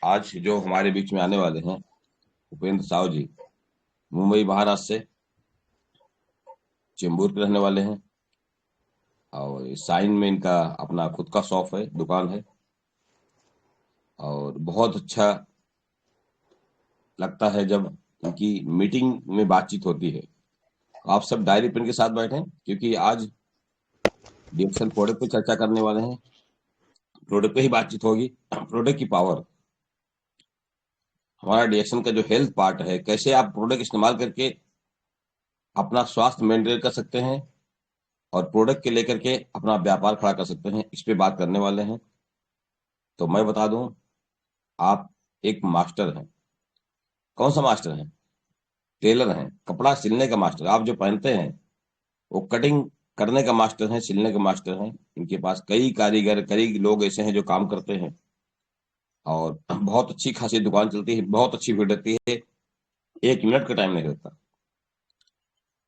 आज जो हमारे बीच में आने वाले हैं उपेंद्र साव जी, मुंबई महाराष्ट्र से चेंबूर के रहने वाले हैं। और साइन में इनका अपना खुद का शॉप है, दुकान है। और बहुत अच्छा लगता है जब इनकी मीटिंग में बातचीत होती है। आप सब डायरी पेन के साथ बैठें, क्योंकि आज डीएक्शन प्रोडक्ट पे चर्चा करने वाले हैं। प्रोडक्ट पे ही बातचीत होगी। प्रोडक्ट की पावर, हमारा डीएक्शन का जो हेल्थ पार्ट है, कैसे आप प्रोडक्ट इस्तेमाल करके अपना स्वास्थ्य मेंटेन कर सकते हैं और प्रोडक्ट के लेकर के अपना व्यापार खड़ा कर सकते हैं, इस पे बात करने वाले हैं। तो मैं बता दूं, आप एक मास्टर हैं। कौन सा मास्टर हैं? टेलर हैं, कपड़ा सिलने का मास्टर। आप जो पहनते हैं वो कटिंग करने का मास्टर है, सिलने का मास्टर है। इनके पास कई कारीगर, कई लोग ऐसे हैं जो काम करते हैं। और बहुत अच्छी खासी दुकान चलती है, बहुत अच्छी भीड़ रहती है। 1 मिनट का टाइम नहीं रहता।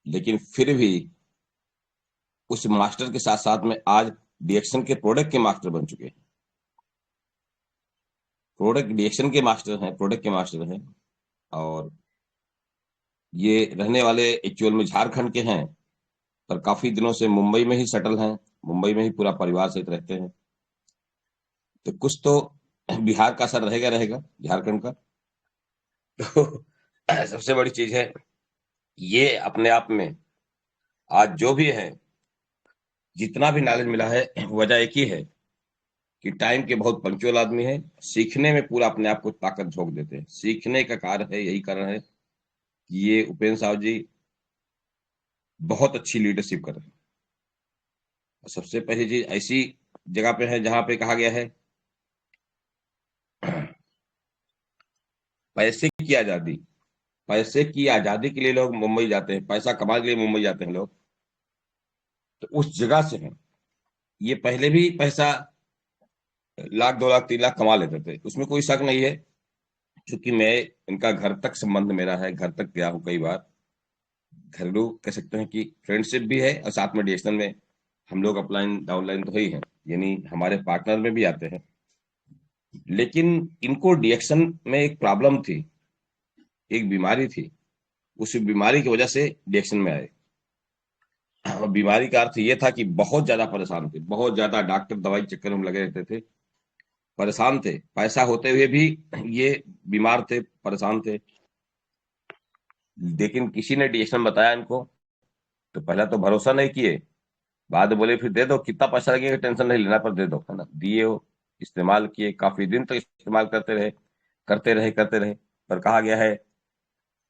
लेकिन फिर भी उस मास्टर के साथ साथ में आज डीएक्शन के प्रोडक्ट के मास्टर बन चुके हैं। प्रोडक्ट डीएक्शन के मास्टर हैं, प्रोडक्ट के मास्टर हैं। और ये रहने वाले एक्चुअल में झारखंड के हैं, पर काफी दिनों से मुंबई में ही सेटल हैं। मुंबई में ही पूरा परिवार सहित रहते हैं। तो कुछ तो बिहार का असर रहेगा रहेगा झारखंड का। तो सबसे बड़ी चीज है, ये अपने आप में आज जो भी है, जितना भी नॉलेज मिला है, वजह एक ही है कि टाइम के बहुत पंक्चुअल आदमी है। सीखने में पूरा अपने आप को ताकत झोंक देते हैं। सीखने का कार्य है, यही कारण है कि ये उपेंद्र साहब जी बहुत अच्छी लीडरशिप कर रहे हैं। सबसे पहली चीज, ऐसी जगह पे है जहां पे कहा गया है पैसे की आजादी। पैसे की आजादी के लिए लोग मुंबई जाते हैं, पैसा कमाने के लिए मुंबई जाते हैं लोग। तो उस जगह से हैं। ये पहले भी पैसा 1 लाख 2 लाख 3 लाख कमा लेते थे, उसमें कोई शक नहीं है। क्योंकि मैं, इनका घर तक संबंध मेरा है, घर तक गया हूँ कई बार। घरेलू कह सकते हैं कि फ्रेंडशिप भी है, और साथ में डीएक्शन में हम लोग अपलाइन डाउनलाइन तो ही हैं, यानी हमारे पार्टनर में भी आते हैं। लेकिन इनको डीएक्शन में एक प्रॉब्लम थी, एक बीमारी थी। उस बीमारी की वजह से डीएक्शन में आए। और बीमारी का अर्थ ये था कि बहुत ज्यादा परेशान थे, बहुत ज्यादा डॉक्टर दवाई चक्कर में लगे रहते थे। परेशान थे, पैसा होते हुए भी ये बीमार थे, परेशान थे। लेकिन किसी ने डीएक्शन बताया इनको, तो पहला तो भरोसा नहीं किए। बाद में बोले फिर दे दो, कितना पैसा लगेगा टेंशन नहीं लेना, पर दे दो, है ना। दिए हो, इस्तेमाल किए, काफी दिन तक इस्तेमाल करते रहे, करते रहे, करते रहे। पर कहा गया है,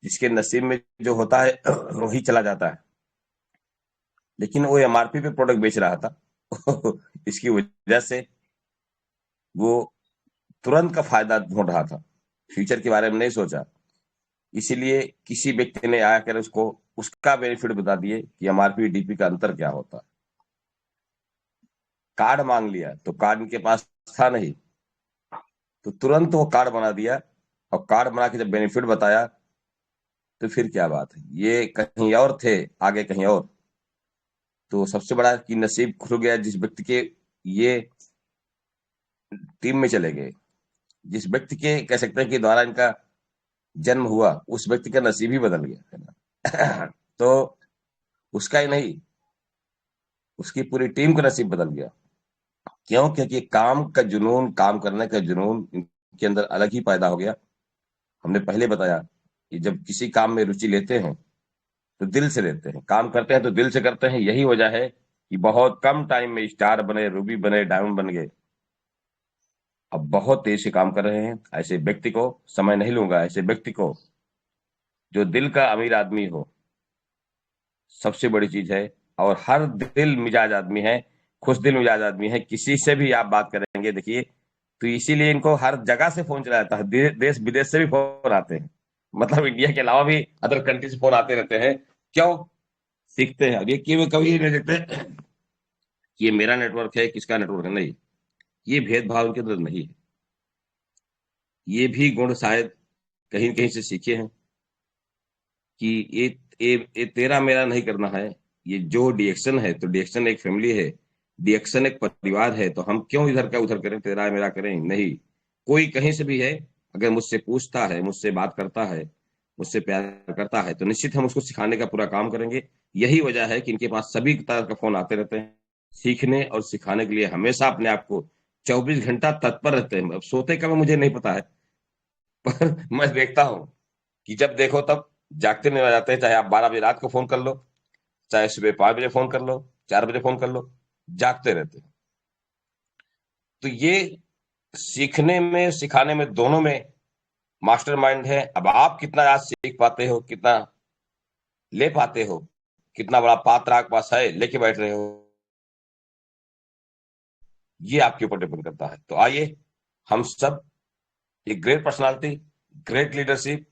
जिसके नसीब में जो होता है वही चला जाता है। लेकिन वो एमआरपी पे प्रोडक्ट बेच रहा था। इसकी वजह से वो तुरंत का फायदा ढूंढ रहा था, फ्यूचर के बारे में नहीं सोचा। इसीलिए किसी व्यक्ति ने आकर उसको उसका बेनिफिट बता दिए कि एमआरपी डीपी का अंतर क्या होता है। कार्ड मांग लिया, तो कार्ड इनके पास था नहीं, तो तुरंत वो कार्ड बना दिया। और कार्ड बना के जब बेनिफिट बताया, तो फिर क्या बात है, ये कहीं और थे, आगे कहीं और। तो सबसे बड़ा कि नसीब खुल गया जिस व्यक्ति के ये टीम में चले गए। जिस व्यक्ति के कह सकते हैं कि द्वारा इनका जन्म हुआ, उस व्यक्ति का नसीब ही बदल गया, है ना। तो उसका ही नहीं, उसकी पूरी टीम का नसीब बदल गया। क्यों? क्योंकि काम का जुनून, काम करने का जुनून इनके अंदर अलग ही पैदा हो गया। हमने पहले बताया कि जब किसी काम में रुचि लेते हैं तो दिल से लेते हैं, काम करते हैं तो दिल से करते हैं। यही वजह है कि बहुत कम टाइम में स्टार बने, रूबी बने, डायमंड बन गए। अब बहुत तेज से काम कर रहे हैं। ऐसे व्यक्ति को समय नहीं लूंगा, ऐसे व्यक्ति को जो दिल का अमीर आदमी हो, सबसे बड़ी चीज है। और हर दिल मिजाज आदमी है, खुश दिल मिजाज आदमी है। किसी से भी आप बात करेंगे, देखिए, तो इसीलिए इनको हर जगह से फोन चला जाता है। देश विदेश से भी फोन आते हैं, मतलब इंडिया के अलावा भी अदर कंट्री से फोन आते रहते हैं। क्यों? सीखते हैं। अब ये कि कभी ये नहीं देखते कि ये मेरा नेटवर्क है, किसका नेटवर्क है, नहीं। ये भेदभाव उनके अंदर नहीं है। ये भी गुण शायद कहीं न कहीं से सीखे हैं कि ये तेरा मेरा नहीं करना है। ये जो डीएक्शन है, तो डीएक्शन एक फैमिली है, डीएक्शन एक परिवार है। तो हम क्यों इधर का उधर करें, तेरा मेरा करें, नहीं। कोई कहीं से भी है, अगर मुझसे पूछता है, मुझसे बात करता है, मुझसे प्यार करता है, तो निश्चित हम उसको सिखाने का पूरा काम करेंगे। यही वजह है कि इनके पास सभी तरह का फ़ोन आते रहते हैं। सीखने और सिखाने के लिए हमेशा अपने आप को 24 घंटा तत्पर रहते हैं। अब सोते कब हैं मुझे नहीं पता है, पर मैं देखता हूँ कि जब देखो तब जागते नज़र आ जाते हैं, चाहे आप 12 बजे रात को फ़ोन कर लो, चाहे सुबह 5 बजे फ़ोन कर लो, 4 बजे फ़ोन कर लो, जागते रहते हैं। तो ये सीखने में, सिखाने में, दोनों में मास्टरमाइंड है। अब आप कितना आज सीख पाते हो, कितना ले पाते हो, कितना बड़ा पात्र आपके पास है, लेके बैठ रहे हो, ये आपके ऊपर डिपेंड करता है। तो आइए हम सब एक great personality, great leadership,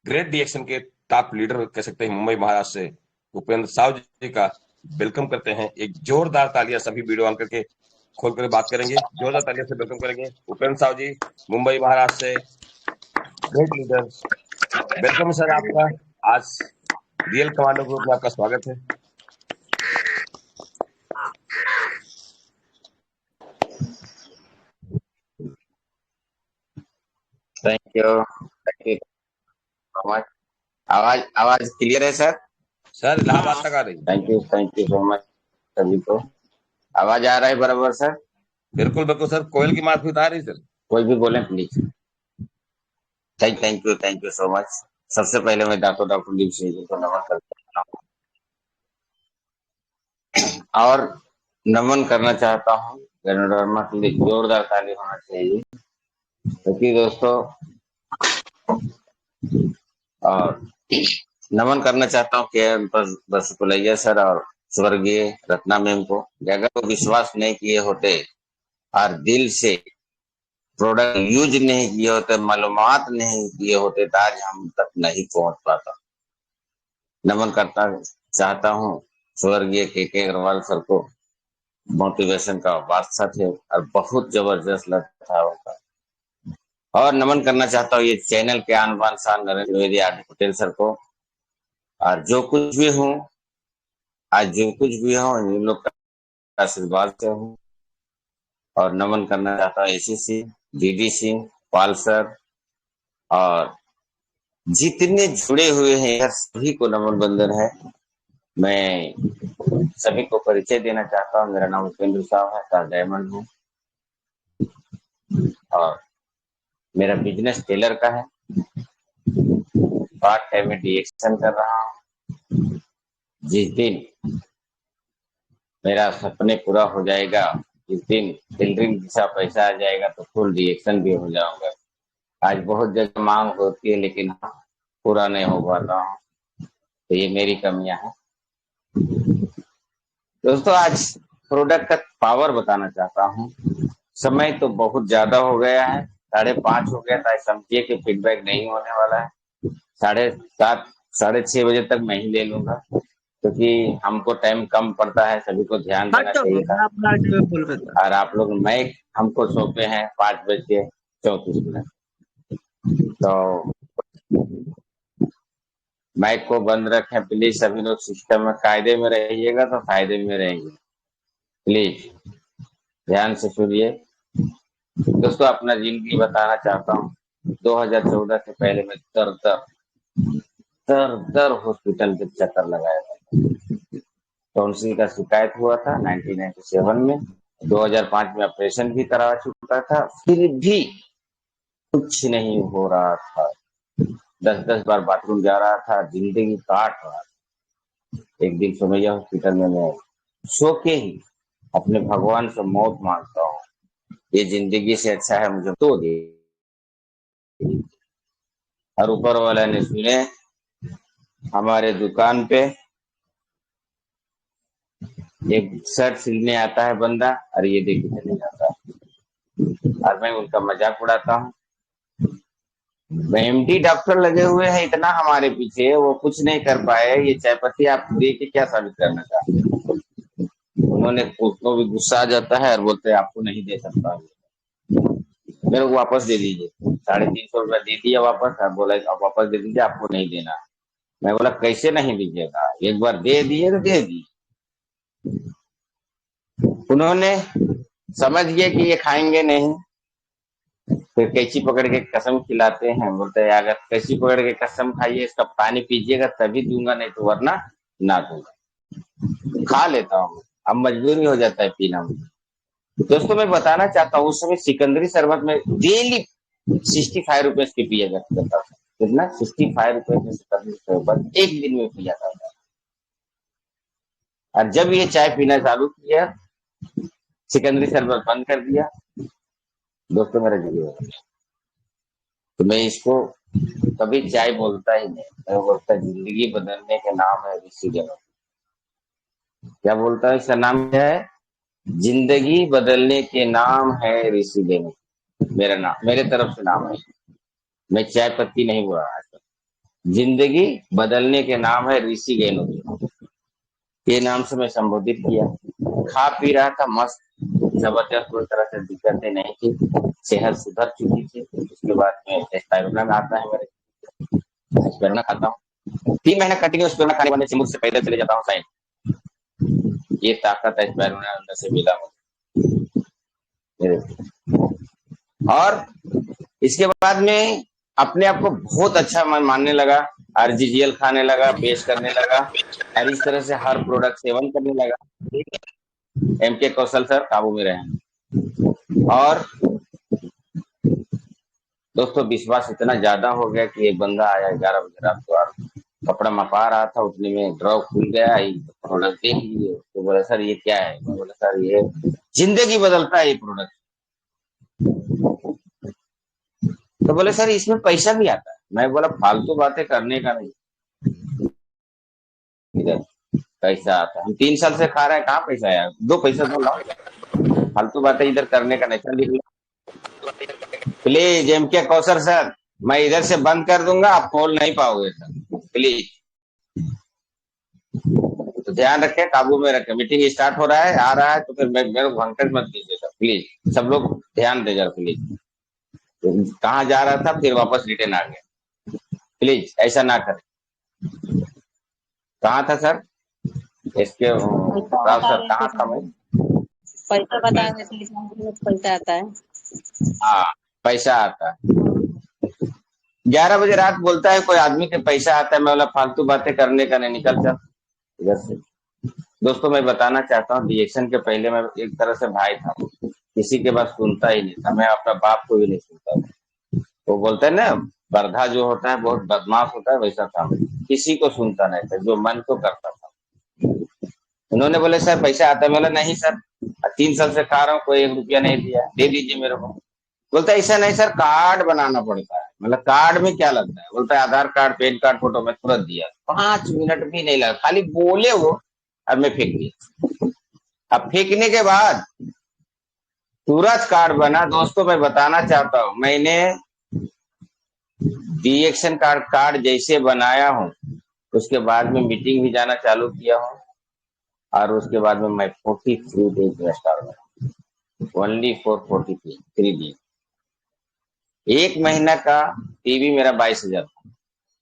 great डिएक्शन के टॉप लीडर कह सकते हैं मुंबई महाराष्ट्र से उपेंद्र साहू जी का वेलकम करते हैं। एक जोरदार तालियां सभी वीडियो ऑन करके खोल कर बात करेंगे। जोरदार तालियां से वेलकम करेंगे उपेंद्र साहू जी, मुंबई महाराष्ट्र से, ग्रेट लीडर। वेलकम सर आपका। आज रियल कमांडो ग्रुप में आपका स्वागत है। Thank you so much. आवाज आवाज क्लियर है सर? सर इलाहाबाद तक आ रही है। थैंक यू सो मच सभी को। आवाज आ रहा है बराबर सर? बिल्कुल बिल्कुल सर, कोयल की मात भी आ रही सर। कोई भी बोले please. Thank you so much. सबसे पहले मैं डॉक्टर दीप सिंह जी को नमन करता हूँ और नमन करना चाहता हूँ। गणधर्मा के लिए जोरदार ताली होना चाहिए क्योंकि दोस्तों, और नमन करना चाहता हूँ के बसपुलैया सर और स्वर्गीय रत्ना मैम को। अगर वो विश्वास नहीं किए होते और दिल से प्रोडक्ट यूज नहीं किए होते, मालूमात नहीं किए होते, तो आज हम तक नहीं पहुंच पाता। नमन करता चाहता हूँ स्वर्गीय के अग्रवाल सर को। मोटिवेशन का बादशाह थे और बहुत जबरदस्त लगता था उनका। और नमन करना चाहता हूँ ये चैनल के आन बान शान Narendra Dwivedi R D Patel sir को। और जो कुछ भी हूँ आज, जो कुछ भी हूँ इन लोग का आशीर्वाद से हूँ। और नमन करना चाहता हूँ एसी सिंह, डीडी सिंह, पाल सर और जितने जुड़े हुए हैं यार, सभी को नमन बंदन है। मैं सभी को परिचय देना चाहता हूँ। मेरा नाम उपेंद्र साहब है, स्टार डायमंड हूँ और मेरा बिजनेस टेलर का है। पार्ट टाइम में डीएक्शन कर रहा हूँ। जिस दिन मेरा सपने पूरा हो जाएगा, जिस दिन टेलरिंग जैसा पैसा आ जाएगा, तो फुल डीएक्शन भी हो जाऊंगा। आज बहुत जगह मांग होती है लेकिन पूरा नहीं हो पा रहा हूँ, तो ये मेरी कमियां हैं। दोस्तों, आज प्रोडक्ट का पावर बताना चाहता हूँ। समय तो बहुत ज्यादा हो गया है, 5:30 हो गया था। समझिए कि फीडबैक नहीं होने वाला है। 7:30 6:30 बजे तक मैं ही ले लूंगा क्योंकि हमको टाइम कम पड़ता है, सभी को ध्यान देना चाहिए था। और आप लोग मैक हमको सौंपे हैं 5:34। तो माइक को बंद रखें प्लीज। सभी लोग सिस्टम में कायदे में रहिएगा तो फायदे में रहेंगे। प्लीज ध्यान से सुनिए। दोस्तों, अपना जिंदगी बताना चाहता हूँ। 2014 से पहले मैं दर हॉस्पिटल के चक्कर लगाया था। टॉन्सिल का शिकायत हुआ था 1997 में। 2005 में ऑपरेशन भी करा चुका था, फिर भी कुछ नहीं हो रहा था। 10 बार बाथरूम जा रहा था, जिंदगी काट रहा था। एक दिन सोमैया हॉस्पिटल में मैं सो के ही अपने भगवान से मौत मांगता हूँ। ये जिंदगी से अच्छा है मुझे तो दे। और ऊपर वाला ने सुने, हमारे दुकान पे एक शर्ट सिलने आता है बंदा और ये देख के चले जाता है और मैं उनका मजाक उड़ाता हूँ। एमडी डॉक्टर लगे हुए हैं इतना हमारे पीछे, वो कुछ नहीं कर पाए। ये चाय पत्ती आप दे के क्या साबित करना चाहते हैं? उन्होंने, उसको भी गुस्सा आ जाता है और बोलते हैं आपको नहीं दे सकता, मेरे को वापस दे दीजिए। 350 रुपया दे दिया वापस। आप बोला आप वापस दे दीजिए, आपको नहीं देना। मैं बोला कैसे नहीं दीजिएगा, एक बार दे दिए तो दे दी। उन्होंने समझ गए कि ये खाएंगे नहीं, फिर कैंची पकड़ के कसम खिलाते हैं, बोलते हैं अगर कैंची पकड़ के कसम खाइए, इसका पानी पीजिएगा तभी दूंगा, नहीं तो वरना ना दूंगा। खा लेता हूँ, अब मजबूरी हो जाता है पीना मुझे। दोस्तों मैं बताना चाहता हूँ, उस समय सिकंदरी शरबत में डेली 65 रुपए की पिया करता था। कितना? 65 रुपए की सिकंदरी शरबत एक दिन में पिया था। और जब ये चाय पीना चालू किया, सिकंदरी शरबत बंद कर दिया, दोस्तों मेरा जिंदगी हो गया। तो मैं इसको कभी चाय बोलता ही नहीं, मैं बोलता जिंदगी बदलने के नाम है ऋषि जगह। क्या बोलता है? इसका नाम क्या है? जिंदगी बदलने के नाम है ऋषि देने। मेरा नाम, मेरे तरफ से नाम है। मैं चाय पत्ती नहीं बोला आज तक। जिंदगी बदलने के नाम है ऋषि गेनो, ये नाम से मैं संबोधित किया। खा पी रहा था मस्त, जबरदस्त, कोई तरह से दिक्कतें नहीं थी, सेहत सुधर चुकी थी। उसके बाद में स्पाइरुलिना आता है मेरे, स्पाइरुलिना खाता हूँ 3 महीना कंटिन्यू। स्पाइरुलिना खाने वाले से मुझसे पैदल चले जाता हूँ साइड। ये ताकत है स्पाइरुलिना अंदर से मिला मुझे। और इसके बाद में अपने आप को बहुत अच्छा मैं मानने लगा, आरजीजीएल खाने लगा, पेश करने लगा, और इस तरह से हर प्रोडक्ट सेवन करने लगा। एमके कौशल सर काबू में रहे। और दोस्तों विश्वास इतना ज्यादा हो गया कि एक बंदा आया 11 बजे रात को, और कपड़ा मपा रहा था, उतने में ड्रॉ खुल गया, प्रोडक्ट देख लिए। तो बोला सर ये क्या है? मैं बोला सर ये जिंदगी बदलता है ये प्रोडक्ट। तो बोले सर इसमें पैसा भी आता है। मैं बोला फालतू बातें करने का नहीं, इधर पैसा आता है। हम 3 साल से खा रहे हैं, कहाँ पैसा आया? 2 पैसा तो लाओ, फालतू बातें इधर करने का नहीं। चल प्लीज एम के कौशल सर, मैं इधर से बंद कर दूंगा, आप खोल नहीं पाओगे सर, प्लीज। तो ध्यान रखें, काबू में रखें। मीटिंग स्टार्ट हो रहा है, आ रहा है, तो फिर मेरे को भंकट मत दीजिए सर, प्लीज। सब लोग ध्यान दे जाओ प्लीज। कहाँ जा रहा था, फिर वापस रिटर्न आ गया, प्लीज ऐसा ना करें। कहाँ था सर? इसके राव सर, कहाँ था मैं? पैसा बता देते पैसा आता है। हाँ पैसा आता है। 11 बजे रात बोलता है कोई आदमी के पैसा आता है। मैं बोला फालतू बातें करने का नहीं, निकल चल इधर से। दोस्तों मैं बताना चाहता हूँ, रिएक्शन के पहले मैं एक तरह से भाई था, किसी के बात सुनता ही नहीं था। मैं अपना बाप को भी नहीं सुनता था। वो बोलते हैं ना, बर्धा जो होता है बहुत बदमाश होता है, वैसा था। किसी को सुनता नहीं था, जो मन को करता था। उन्होंने बोले सर पैसा आता है। मैं बोला नहीं सर, 3 साल से खा रहा हूँ, कोई 1 रुपया नहीं दिया, दे दीजिए मेरे को। बोलता है ऐसा नहीं सर, कार्ड बनाना पड़ता है। मतलब कार्ड में क्या लगता है? बोलता है आधार कार्ड, पैन कार्ड, फोटो। में तुरंत दिया, 5 मिनट भी नहीं लगा, खाली बोले वो, अब मैं फेंक दिया। अब फेंकने के बाद तुरंत कार्ड बना। दोस्तों मैं बताना चाहता हूँ, मैंने रिएक्शन कार्ड जैसे बनाया हूँ, उसके बाद में मीटिंग भी जाना चालू किया हूँ, और उसके बाद में मैं 43 डेज में स्टार बना, ओनली फॉर 43 डेज। 1 महीना का टीवी मेरा 22,000 था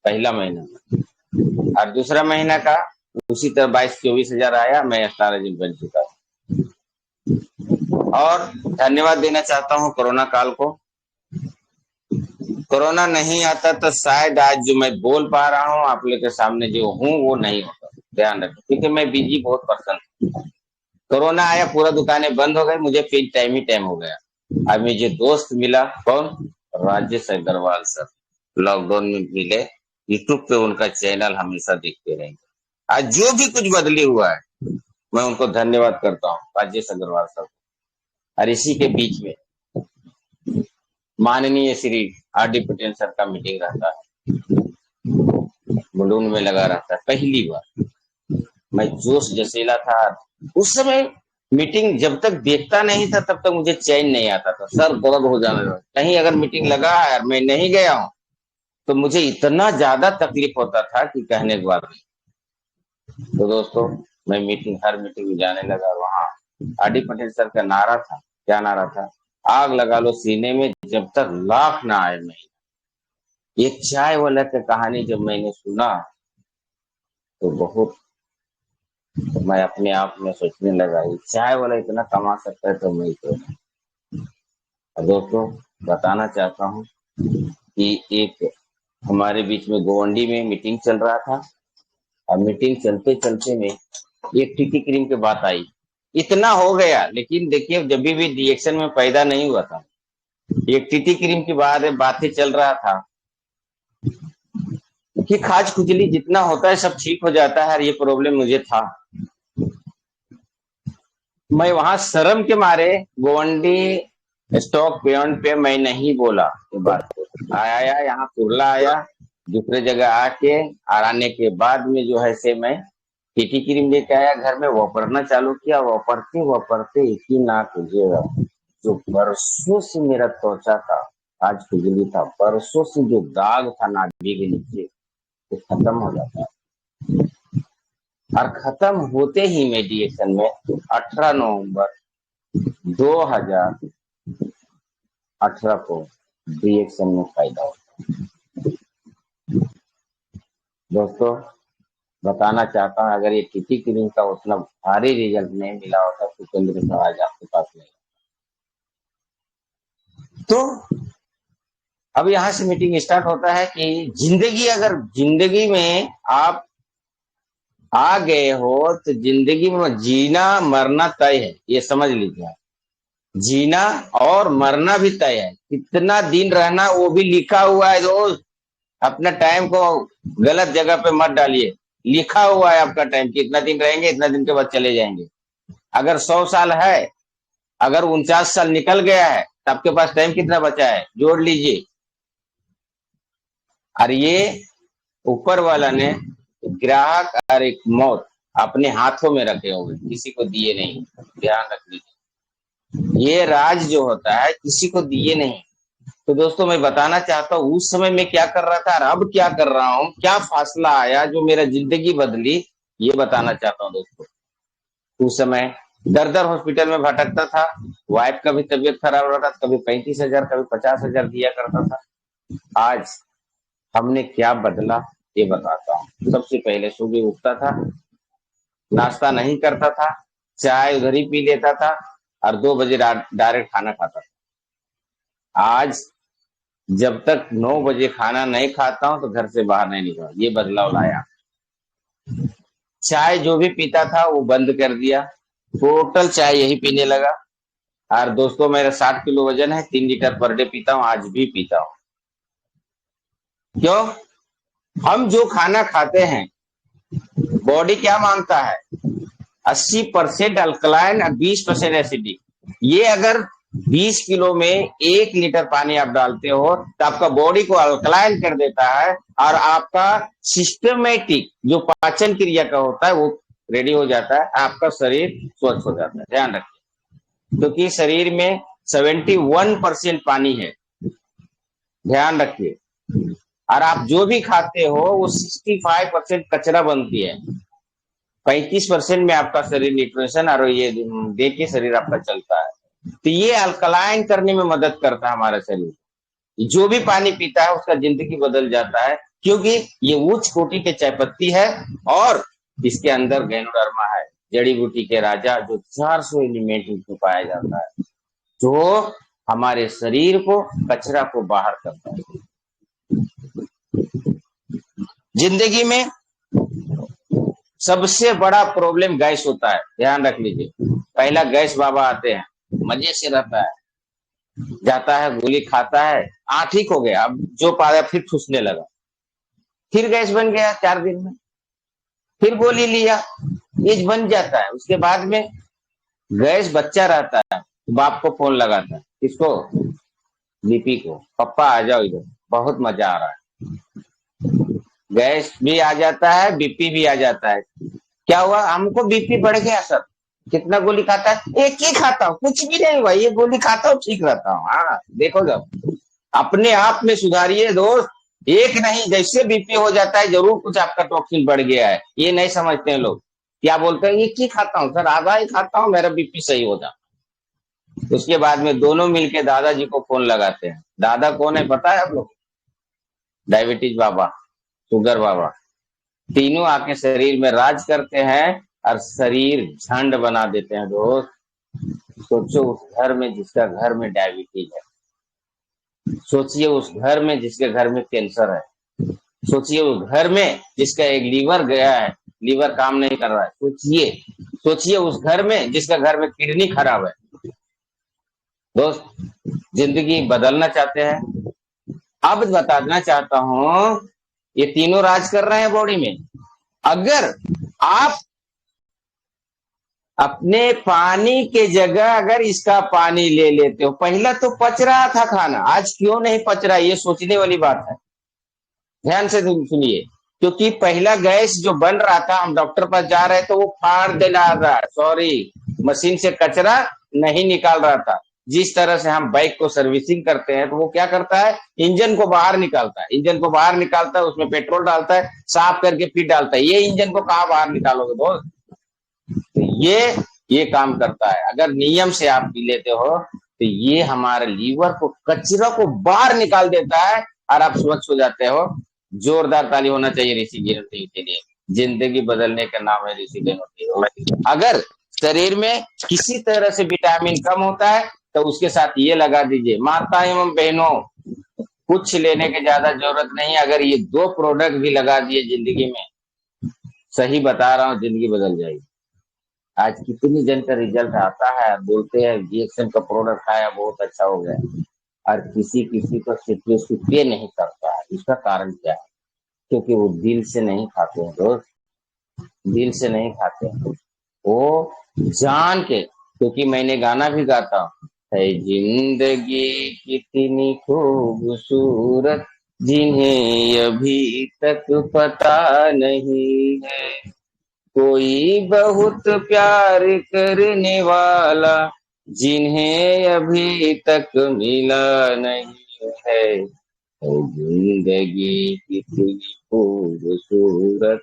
पहला महीना, और दूसरा महीना का उसी तरह 22-24 हजार आया। मैं स्टार एजेंट बन चुका था। और धन्यवाद देना चाहता हूँ कोरोना काल को। कोरोना नहीं आता तो शायद आज जो मैं बोल पा रहा हूँ आप लोग के सामने जो हूँ वो नहीं होता। ध्यान रखें, क्योंकि मैं बिजी बहुत पर्सन हूँ। कोरोना आया, पूरा दुकानें बंद हो गई, मुझे फिर टाइम ही टाइम हो गया। अब मुझे दोस्त मिला, कौन? राजेश अग्रवाल सर, लॉकडाउन में मिले। यूट्यूब पे उनका चैनल हमेशा देखते रहेंगे। आज जो भी कुछ बदली हुआ है, मैं उनको धन्यवाद करता हूँ, राजेश अग्रवाल सर। और इसी के बीच में माननीय श्री आर.डी. पटेल सर का मीटिंग रहता है, बलून में लगा रहता है। पहली बार मैं जोश जसीला था उस समय। मीटिंग जब तक देखता नहीं था तब तक मुझे चैन नहीं आता था, सर दर्द हो जाने लगा। कहीं अगर मीटिंग लगा है और मैं नहीं गया हूं तो मुझे इतना ज्यादा तकलीफ होता था कि कहने के बाद नहीं। तो दोस्तों मैं हर मीटिंग में जाने लगा। वहां आर.डी. पटेल सर का नारा था, क्या नारा था? आग लगा लो सीने में जब तक लाख ना आए नहीं। ये चाय वाला की कहानी जब मैंने सुना तो बहुत, तो मैं अपने आप में सोचने लगा, ये चाय वाला इतना कमा सकता है तो मैं तो। दोस्तों बताना चाहता हूँ कि एक हमारे बीच में गोवंडी में मीटिंग चल रहा था, और मीटिंग चलते चलते में एक टीटी क्रीम की बात आई। इतना हो गया, लेकिन देखिए जब भी रिएक्शन में पैदा नहीं हुआ था, एक टीटी क्रीम की बातें चल रहा था कि खाज खुजली जितना होता है सब ठीक हो जाता है, और ये प्रॉब्लम मुझे था। मैं वहां शर्म के मारे गोवंडी स्टॉक पॉइंट पे मैं नहीं बोला ये बात को। आया यहाँ कुरला आया दूसरे जगह आके, और आने के बाद में जो है से मैं टीटी क्रीम लेके आया घर में, वापरना चालू किया। वापरते वापरते एक ही ना खुजेगा, जो बरसों से मेरा त्वचा था, आज खुजली था, बरसों से जो दाग था नाभि के नीचे, वो खत्म हो जाता है। और खत्म होते ही मेडिएशन में 18 नवंबर 2018 को रिएक्शन में फायदा होता है। दोस्तों बताना चाहता हूँ, अगर ये टीटी क्रीम का उतना भारी रिजल्ट नहीं मिला होता तो केंद्र समाज आपके पास नहीं। तो अब यहाँ से मीटिंग स्टार्ट होता है कि अगर जिंदगी में आप आ गए हो तो जिंदगी में जीना मरना तय है, ये समझ लीजिए। जीना और मरना भी तय है, कितना दिन रहना वो भी लिखा हुआ है दोस्त। अपना टाइम को गलत जगह पे मत डालिए, लिखा हुआ है आपका टाइम, कितना दिन रहेंगे, इतना दिन के बाद चले जाएंगे। अगर 100 साल है, अगर 49 साल निकल गया है, तो आपके पास टाइम कितना बचा है जोड़ लीजिए। और ये ऊपर वाला ने ग्राहक और एक मौत अपने हाथों में रखे हुए, किसी को दिए नहीं, ध्यान रख लीजिए। ये राज जो होता है किसी को दिए नहीं। तो दोस्तों मैं बताना चाहता हूँ उस समय मैं क्या कर रहा था और अब क्या कर रहा हूँ, क्या फासला आया जो मेरा जिंदगी बदली, ये बताना चाहता हूँ दोस्तों। उस समय दर दर हॉस्पिटल में भटकता था, वाइफ का भी तबीयत खराब हो रहा था, कभी 35,000 कभी 50,000 दिया करता था। आज हमने क्या बदला ये बताता हूँ। सबसे पहले सुबह उठता था, नाश्ता नहीं करता था, चाय उधर ही पी लेता था, और 2 बजे डायरेक्ट खाना खाता था। आज जब तक 9 बजे खाना नहीं खाता हूं तो घर से बाहर नहीं निकला, ये बदलाव लाया। चाय जो भी पीता था वो बंद कर दिया, टोटल चाय यही पीने लगा। और दोस्तों मेरा 60 किलो वजन है, 3 लीटर पर डे पीता हूँ, आज भी पीता हूँ। क्यों? हम जो खाना खाते हैं बॉडी क्या मांगता है, 80% अल्कलाइन और 20% एसिडिक। ये अगर 20 किलो में 1 लीटर पानी आप डालते हो तो आपका बॉडी को अल्कलाइन कर देता है, और आपका सिस्टमेटिक जो पाचन क्रिया का होता है वो रेडी हो जाता है, आपका शरीर स्वस्थ हो जाता है। ध्यान रखिए, क्योंकि शरीर में 71% पानी है, ध्यान रखिए। और आप जो भी खाते हो वो 65% कचरा बनती है, 35% में आपका शरीर न्यूट्रिशन और ये दे के शरीर आपका चलता है। तो ये अल्कलाइन करने में मदद करता है हमारा शरीर। जो भी पानी पीता है उसका जिंदगी बदल जाता है, क्योंकि ये उच्च कोटि के चाय पत्ती है, और इसके अंदर गैनोडर्मा है, जड़ी बूटी के राजा, जो 400 एलिमेंट में पाया जाता है, जो हमारे शरीर को कचरा को बाहर करता है। जिंदगी में सबसे बड़ा प्रॉब्लम गैस होता है, ध्यान रख लीजिए। पहला गैस बाबा आते हैं, मजे से रहता है, जाता है गोली खाता है, ठीक हो गया, अब जो पाया फिर ठूसने लगा, फिर गैस बन गया 4 दिन में, फिर गोली लिया, ये बन जाता है। उसके बाद में गैस बच्चा रहता है, बाप को फोन लगाता है, किसको? बीपी को, पप्पा आ जाओ इधर, बहुत मजा आ रहा है। गैस भी आ जाता है, बीपी भी आ जाता है। क्या हुआ? हमको बीपी बढ़ गया सर। कितना गोली खाता है? एक ही खाता हूँ, कुछ भी नहीं हुआ, ये गोली खाता हूँ ठीक रहता हूँ। हाँ देखो, जब अपने आप में सुधारिए दोस्त, एक नहीं, जैसे बीपी हो जाता है जरूर कुछ आपका टॉक्सिन बढ़ गया है, ये नहीं समझते हैं लोग। क्या बोलते हैं? एक ही खाता हूँ सर, आधा ही खाता हूँ, मेरा बीपी सही हो जाता। उसके बाद में दोनों मिलके दादाजी को फोन लगाते हैं। दादा कौन है पता है आप लोग? डायबिटीज बाबा, शुगर बाबा, तीनों आके शरीर में राज करते हैं और शरीर झंड बना देते हैं दोस्त। सोचो उस घर में जिसका घर में डायबिटीज है, सोचिए उस घर में जिसके घर में कैंसर है, सोचिए उस घर में जिसका एक लीवर गया है, लीवर काम नहीं कर रहा है, सोचिए, सोचिए उस घर में जिसका घर में किडनी खराब है। दोस्त, जिंदगी बदलना चाहते हैं? अब बताना चाहता हूं, ये तीनों राज कर रहे हैं बॉडी में। अगर आप अपने पानी के जगह अगर इसका पानी ले लेते हो, पहला तो पच रहा था खाना, आज क्यों नहीं पच रहा, ये सोचने वाली बात है। ध्यान से सुनिए, क्योंकि पहला गैस जो बन रहा था, हम डॉक्टर पास जा रहे तो वो फाड़ देना रहा, सॉरी, मशीन से कचरा नहीं निकाल रहा था। जिस तरह से हम बाइक को सर्विसिंग करते हैं तो वो क्या करता है, इंजन को बाहर निकालता है, इंजन को बाहर निकालता है, उसमें पेट्रोल डालता है, साफ करके फिर डालता है। ये इंजन को कहाँ बाहर निकालोगे दोस्त? तो ये काम करता है। अगर नियम से आप पी लेते हो तो ये हमारे लीवर को, कचरा को बाहर निकाल देता है और आप स्वच्छ हो जाते हो। जोरदार ताली होना चाहिए ऋषि गिरती के लिए। जिंदगी बदलने का नाम है ऋषि गिरती। अगर शरीर में किसी तरह से विटामिन कम होता है तो उसके साथ ये लगा दीजिए। माता एवं बहनों, कुछ लेने की ज्यादा जरूरत नहीं, अगर ये 2 प्रोडक्ट भी लगा दिए जिंदगी में, सही बता रहा हूँ, जिंदगी बदल जाएगी। आज कितनी जन का रिजल्ट आता है, बोलते हैं जीएक्सएम का प्रोडक्ट खाया बहुत अच्छा हो गया, और किसी किसी को पे नहीं करता है। इसका कारण क्या है? क्योंकि वो दिल से नहीं खाते हैं दोस्त, दिल से नहीं खाते हैं, वो जान के। क्योंकि मैंने गाना भी गाता हूँ, है जिंदगी कितनी खूबसूरत जिन्हें अभी तक पता नहीं है, कोई बहुत प्यार करने वाला जिन्हें अभी तक मिला नहीं है, जिंदगी कितनी खूबसूरत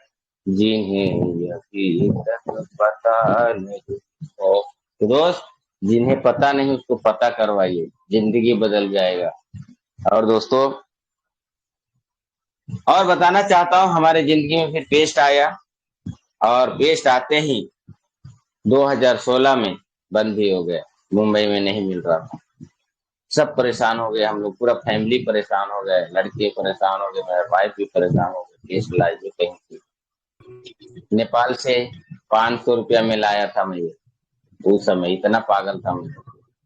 जिन्हें अभी तक पता नहीं है। तो दोस्त, जिन्हें पता नहीं उसको पता करवाइए, जिंदगी बदल जाएगा। और दोस्तों, और बताना चाहता हूँ, हमारे जिंदगी में फिर पेस्ट आया, और पेस्ट आते ही 2016 में बंद भी हो गया, मुंबई में नहीं मिल रहा था। सब परेशान हो गए, हम लोग पूरा फैमिली परेशान हो गए, लड़के परेशान हो गए, मेरा वाइफ भी परेशान हो गए। पेस्ट लाई भी कहीं थी, नेपाल से 500 रुपया में लाया था मैं, ये उस समय इतना पागल था मैं।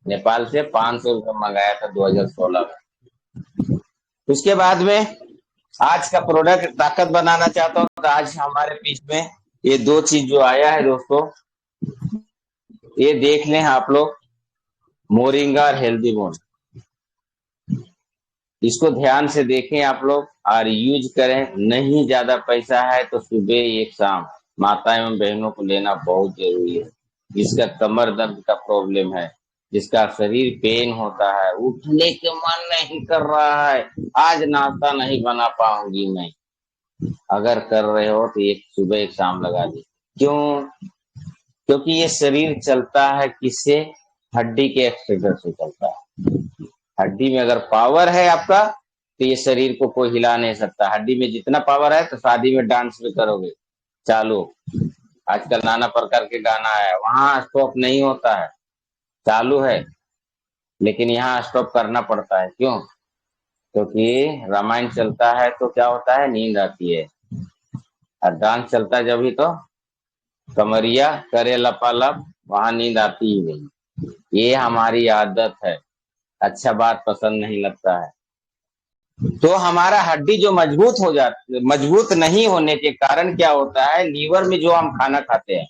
नेपाल से 500 रुपया मंगाया था 2016 में। उसके बाद में आज का प्रोडक्ट ताकत बनाना चाहता हूँ, तो आज हमारे बीच में ये 2 चीज जो आया है दोस्तों, ये देख लें आप लोग, मोरिंगा और हेल्दी बोन। इसको ध्यान से देखें आप लोग और यूज करें। नहीं ज्यादा पैसा है तो सुबह एक शाम माता एवं बहनों को लेना बहुत जरूरी है। जिसका कमर दर्द का प्रॉब्लम है, जिसका शरीर पेन होता है, उठने के मन नहीं कर रहा है, आज नाश्ता नहीं बना पाऊंगी मैं, अगर कर रहे हो तो एक सुबह एक शाम लगा दी। क्यों? क्योंकि ये शरीर चलता है किससे? हड्डी के एक्सटेंशन से चलता है। हड्डी में अगर पावर है आपका तो ये शरीर को कोई हिला नहीं सकता। हड्डी में जितना पावर है तो शादी में डांस भी करोगे चालू। आजकल नाना प्रकार के गाना है, वहां स्टॉप नहीं होता है, चालू है, लेकिन यहाँ स्टॉप करना पड़ता है। क्यों? क्योंकि रामायण चलता है तो क्या होता है, नींद आती है, और डांस चलता है जब भी तो कमरिया करे लपालप, वहां नींद आती ही नहीं। ये हमारी आदत है, अच्छा बात पसंद नहीं लगता है। तो हमारा हड्डी जो मजबूत हो जाती, मजबूत नहीं होने के कारण क्या होता है, लीवर में जो हम खाना खाते हैं,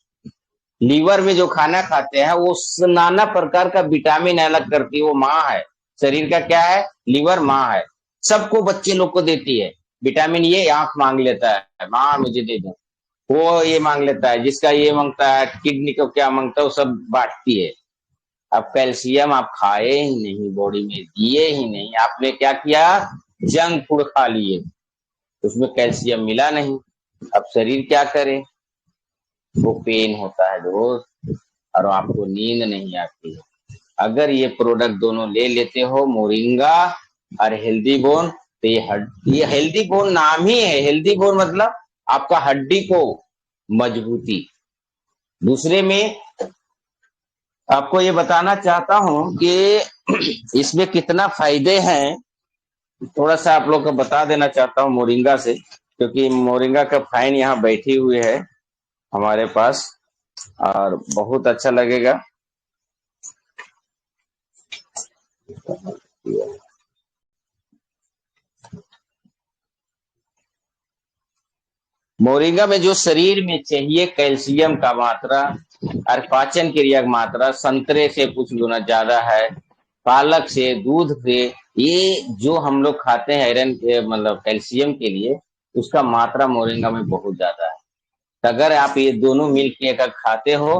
लीवर में जो खाना खाते हैं वो नाना प्रकार का विटामिन अलग करती है। वो माँ है, शरीर का क्या है, लीवर माँ है, सबको बच्चे लोग को देती है विटामिन। ये आंख मांग लेता है, माँ मुझे दे दो, वो ये मांग लेता है, जिसका ये मांगता है, किडनी को क्या मांगता है, वो सब बांटती है। अब कैल्शियम आप खाए ही नहीं, बॉडी में दिए ही नहीं, आपने क्या किया, जंक फूड खा लिए, उसमें कैल्शियम मिला नहीं। अब शरीर क्या करे, वो पेन होता है दोस्त, और आपको नींद नहीं आती है। अगर ये प्रोडक्ट दोनों ले लेते हो, मोरिंगा और हेल्दी बोन, तो ये हेल्दी बोन नाम ही है, हेल्दी बोन मतलब आपका हड्डी को मजबूती। दूसरे में आपको ये बताना चाहता हूं कि इसमें कितना फायदे हैं। थोड़ा सा आप लोग को बता देना चाहता हूँ मोरिंगा से, क्योंकि मोरिंगा का फाइन यहाँ बैठी हुई है हमारे पास और बहुत अच्छा लगेगा। मोरिंगा में जो शरीर में चाहिए कैल्शियम का मात्रा और पाचन क्रिया की मात्रा संतरे से कुछ गुना ज्यादा है, पालक से, दूध से, ये जो हम लोग खाते हैं आयरन के मतलब कैल्शियम के लिए, उसका मात्रा मोरिंगा में बहुत ज्यादा है। तो अगर आप ये दोनों मिल के अगर खाते हो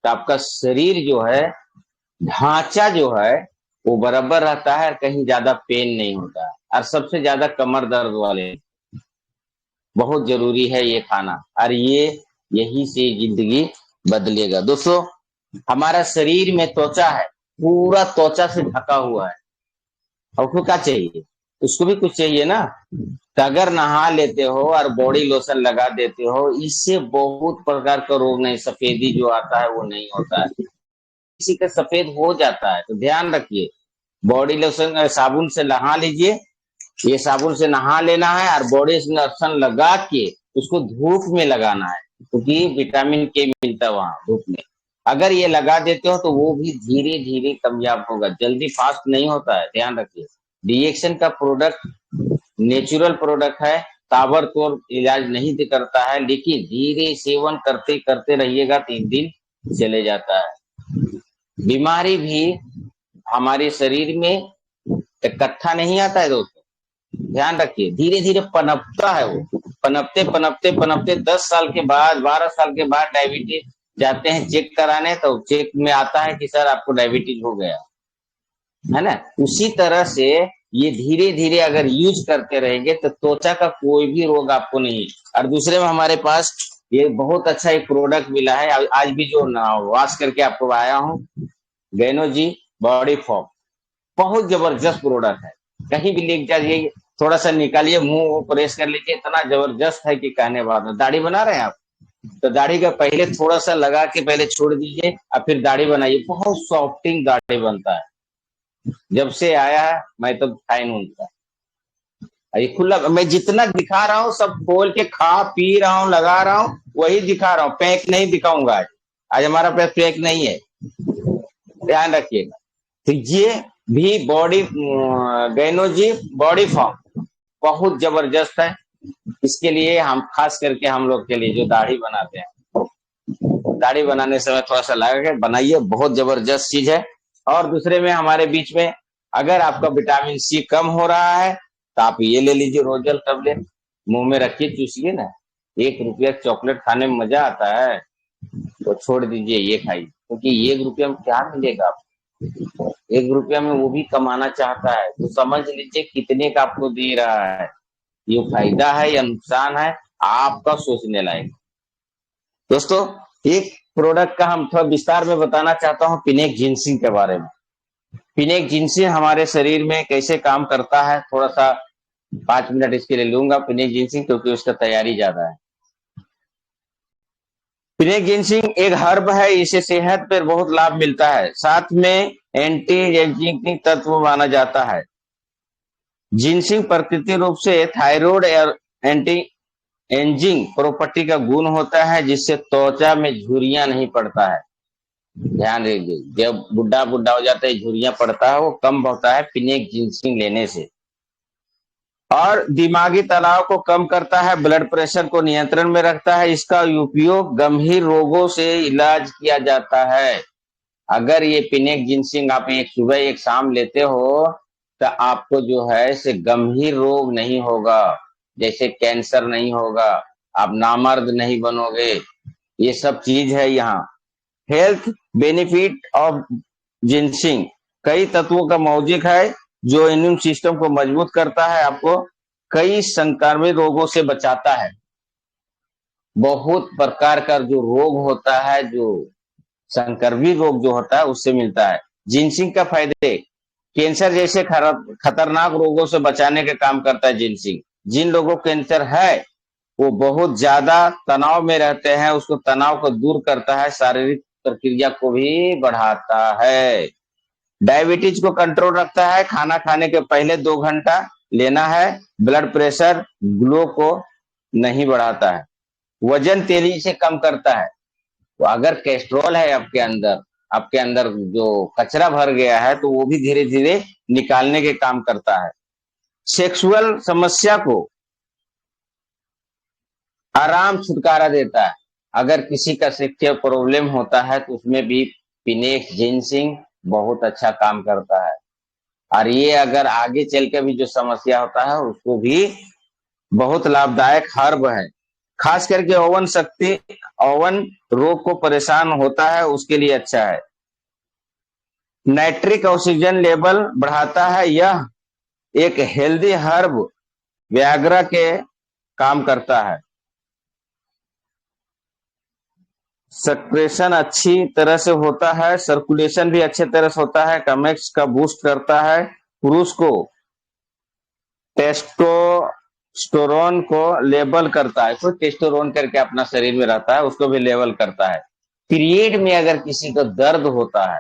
तो आपका शरीर जो है, ढांचा जो है वो बराबर रहता है, कहीं ज्यादा पेन नहीं होता है। और सबसे ज्यादा कमर दर्द वाले बहुत जरूरी है ये खाना, और ये यही से जिंदगी बदलेगा। दोस्तों, हमारा शरीर में त्वचा है, पूरा त्वचा से ढका हुआ है, और उसको क्या चाहिए? उसको भी कुछ चाहिए ना। तो अगर नहा लेते हो और बॉडी लोशन लगा देते हो, इससे बहुत प्रकार का रोग नहीं, सफेदी जो आता है वो नहीं होता है। किसी का सफेद हो जाता है तो ध्यान रखिए, बॉडी लोशन साबुन से नहा लीजिए, ये साबुन से नहा लेना है और बॉडी लोशन लगा के उसको धूप में लगाना है, क्योंकि विटामिन के मिलता है वहां धूप में। अगर ये लगा देते हो तो वो भी धीरे धीरे कामयाब होगा, जल्दी फास्ट नहीं होता है, ध्यान रखिए। रिएक्शन का प्रोडक्ट नेचुरल प्रोडक्ट है, ताबड़तोड़ इलाज नहीं करता है, लेकिन धीरे सेवन करते करते रहिएगा, 3 दिन चले जाता है। बीमारी भी हमारे शरीर में इकट्ठा नहीं आता है दोस्तों, ध्यान रखिए, धीरे धीरे पनपता है। वो पनपते पनपते पनपते 10 साल के बाद, 12 साल के बाद डायबिटीज जाते हैं चेक कराने, तो चेक में आता है कि सर आपको डायबिटीज हो गया है ना। उसी तरह से ये धीरे धीरे अगर यूज करते रहेंगे तो त्वचा का कोई भी रोग आपको नहीं। और दूसरे में हमारे पास ये बहुत अच्छा एक प्रोडक्ट मिला है, आज भी जो वॉश करके आपको आया हूँ, गैनोजी बॉडी फॉर्म, बहुत जबरदस्त प्रोडक्ट है। कहीं भी लेके जाइए, थोड़ा सा निकालिए, मुंह प्रेस कर लीजिए, इतना जबरदस्त है कि कहने बाद। दाढ़ी बना रहे हैं आप, तो दाढ़ी का पहले थोड़ा सा लगा के पहले छोड़ दीजिए और फिर दाढ़ी बनाइए, बहुत सॉफ्टिंग दाढ़ी बनता है। जब से आया है मैं तो फाइन हूँ, ये खुला मैं जितना दिखा रहा हूँ सब खोल के खा पी रहा हूँ, लगा रहा हूँ, वही दिखा रहा हूँ, पैक नहीं दिखाऊंगा आज। आज हमारा पैक नहीं है, ध्यान रखिएगा। तो ये भी बॉडी गैनोजी बॉडी फॉर्म बहुत जबरदस्त है। इसके लिए हम खास करके हम लोग के लिए जो दाढ़ी बनाते हैं, दाढ़ी बनाने समय थोड़ा सा लगा के बनाइए, बहुत जबरदस्त चीज है। और दूसरे में हमारे बीच में अगर आपका विटामिन सी कम हो रहा है तो आप ये ले लीजिए, रोजल टैबलेट, मुंह में रखिए, चूसिए ना। 1 रुपया चॉकलेट खाने में मजा आता है, तो छोड़ दीजिए, ये खाइए, क्योंकि 1 रुपया में क्या मिलेगा आपको? 1 रुपया में वो भी कमाना चाहता है, तो समझ लीजिए कितने का आपको दे रहा है, ये फायदा है या नुकसान है, आपका सोचने लायक। दोस्तों, एक प्रोडक्ट का हम थोड़ा विस्तार में बताना चाहता हूँ, पिनेक जिनसिंग के बारे में। पिनेक जिनसिंग हमारे शरीर में कैसे काम करता है, थोड़ा सा 5 मिनट इसके लिए लूंगा, पिनेक जिनसिंग, क्योंकि उसका तैयारी ज्यादा है। पिनेक जिनसिंग एक हर्ब है, इसे सेहत पर बहुत लाभ मिलता है, साथ में एंटी एजिंग तत्व माना जाता है। जिनसिंग प्राकृतिक रूप से थायराइड और एंटी एजिंग प्रॉपर्टी का गुण होता है, जिससे त्वचा में झुर्रियां नहीं पड़ता है। ध्यान दीजिए, जब बुढ़ा बुढ़ा हो जाता है झुर्रियां पड़ता है, वो कम होता है पिनेक जिनसिंग लेने से। और दिमागी तनाव को कम करता है, ब्लड प्रेशर को नियंत्रण में रखता है। इसका उपयोग गंभीर रोगों से इलाज किया जाता है। अगर ये पिनेक जिनसिंग आप एक सुबह एक शाम लेते हो तो आपको जो है से गंभीर रोग नहीं होगा, जैसे कैंसर नहीं होगा, आप नामर्द नहीं बनोगे, ये सब चीज है यहाँ। हेल्थ बेनिफिट ऑफ जिनसिंग, कई तत्वों का मौजिक है जो इम्यून सिस्टम को मजबूत करता है, आपको कई संक्रामक रोगों से बचाता है। बहुत प्रकार का जो रोग होता है, जो संक्रमित रोग जो होता है, उससे मिलता है। जिनसिंग का फायदे, कैंसर जैसे खतरनाक रोगों से बचाने का काम करता है जिनसिंग। जिन लोगों को कैंसर है वो बहुत ज्यादा तनाव में रहते हैं, उसको तनाव को दूर करता है, शारीरिक प्रक्रिया को भी बढ़ाता है। डायबिटीज को कंट्रोल रखता है, खाना खाने के पहले 2 घंटा लेना है। ब्लड प्रेशर, ग्लो को नहीं बढ़ाता है, वजन तेजी से कम करता है। तो अगर कोलेस्ट्रॉल है आपके अंदर जो कचरा भर गया है तो वो भी धीरे धीरे निकालने के काम करता है। सेक्सुअल समस्या को आराम छुटकारा देता है। अगर किसी का सेक्सुअल प्रॉब्लम होता है तो उसमें भी पिनेक्स जिनसिंग बहुत अच्छा काम करता है। और ये अगर आगे चल के भी जो समस्या होता है उसको भी बहुत लाभदायक हर्ब है। खास करके ओवन रोग को परेशान होता है उसके लिए अच्छा है। नाइट्रिक ऑक्सीजन लेवल बढ़ाता है। यह एक हेल्दी हर्ब व्याग्रा के काम करता है। सक्रेशन अच्छी तरह से होता है, सर्कुलेशन भी अच्छे तरह से होता है, कमेक्स का बूस्ट करता है, पुरुष को टेस्टोस्टेरोन को लेवल करता है। कोई टेस्टोस्टेरोन करके अपना शरीर में रहता है उसको भी लेवल करता है। पीरियड में अगर किसी को दर्द होता है,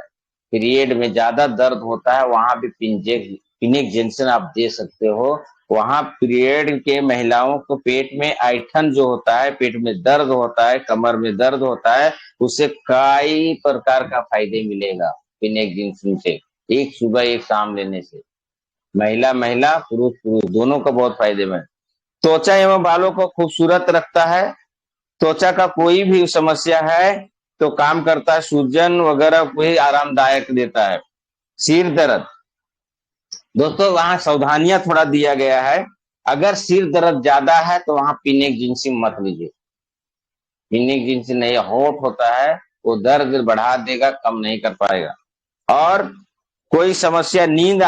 पीरियड में ज्यादा दर्द होता है, वहां भी पिनिक जिनसन आप दे सकते हो। वहां पीरियड के महिलाओं को पेट में ऐठन जो होता है, पेट में दर्द होता है, कमर में दर्द होता है, उससे कई प्रकार का फायदे मिलेगा पिनिक जिनसन से। एक सुबह एक शाम लेने से महिला महिला पुरुष पुरुष दोनों को बहुत फायदेमंद। त्वचा एवं बालों को खूबसूरत रखता है। त्वचा का कोई भी समस्या है तो काम करता है, सूजन वगैरह को ही आरामदायक देता है। सिर दर्द, दोस्तों वहां सावधानियां थोड़ा दिया गया है। अगर सिर दर्द ज्यादा है तो वहां पिनिक जिनसिन मत लीजिए। पिनिक जिनसिन नहीं, हॉट होता है, वो दर्द बढ़ा देगा, कम नहीं कर पाएगा। और कोई समस्या नींद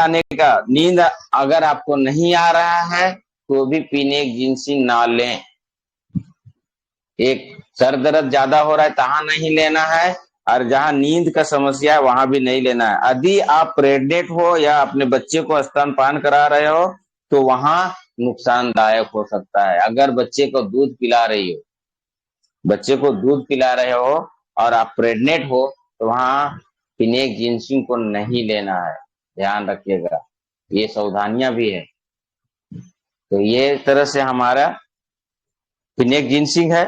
अगर आपको नहीं आ रहा है तो भी पिनिक जिनसिन ना लें। एक सर दर्द ज्यादा हो रहा है तहां नहीं लेना है, और जहां नींद का समस्या है वहां भी नहीं लेना है। यदि आप प्रेग्नेंट हो या अपने बच्चे को स्तनपान करा रहे हो तो वहां नुकसानदायक हो सकता है। अगर बच्चे को दूध पिला रहे हो और आप प्रेग्नेंट हो तो वहां पिनिक जिनसिन को नहीं लेना है, ध्यान रखिएगा। ये सावधानियां भी है। तो ये तरह से हमारा पिनिक जिनसिन है।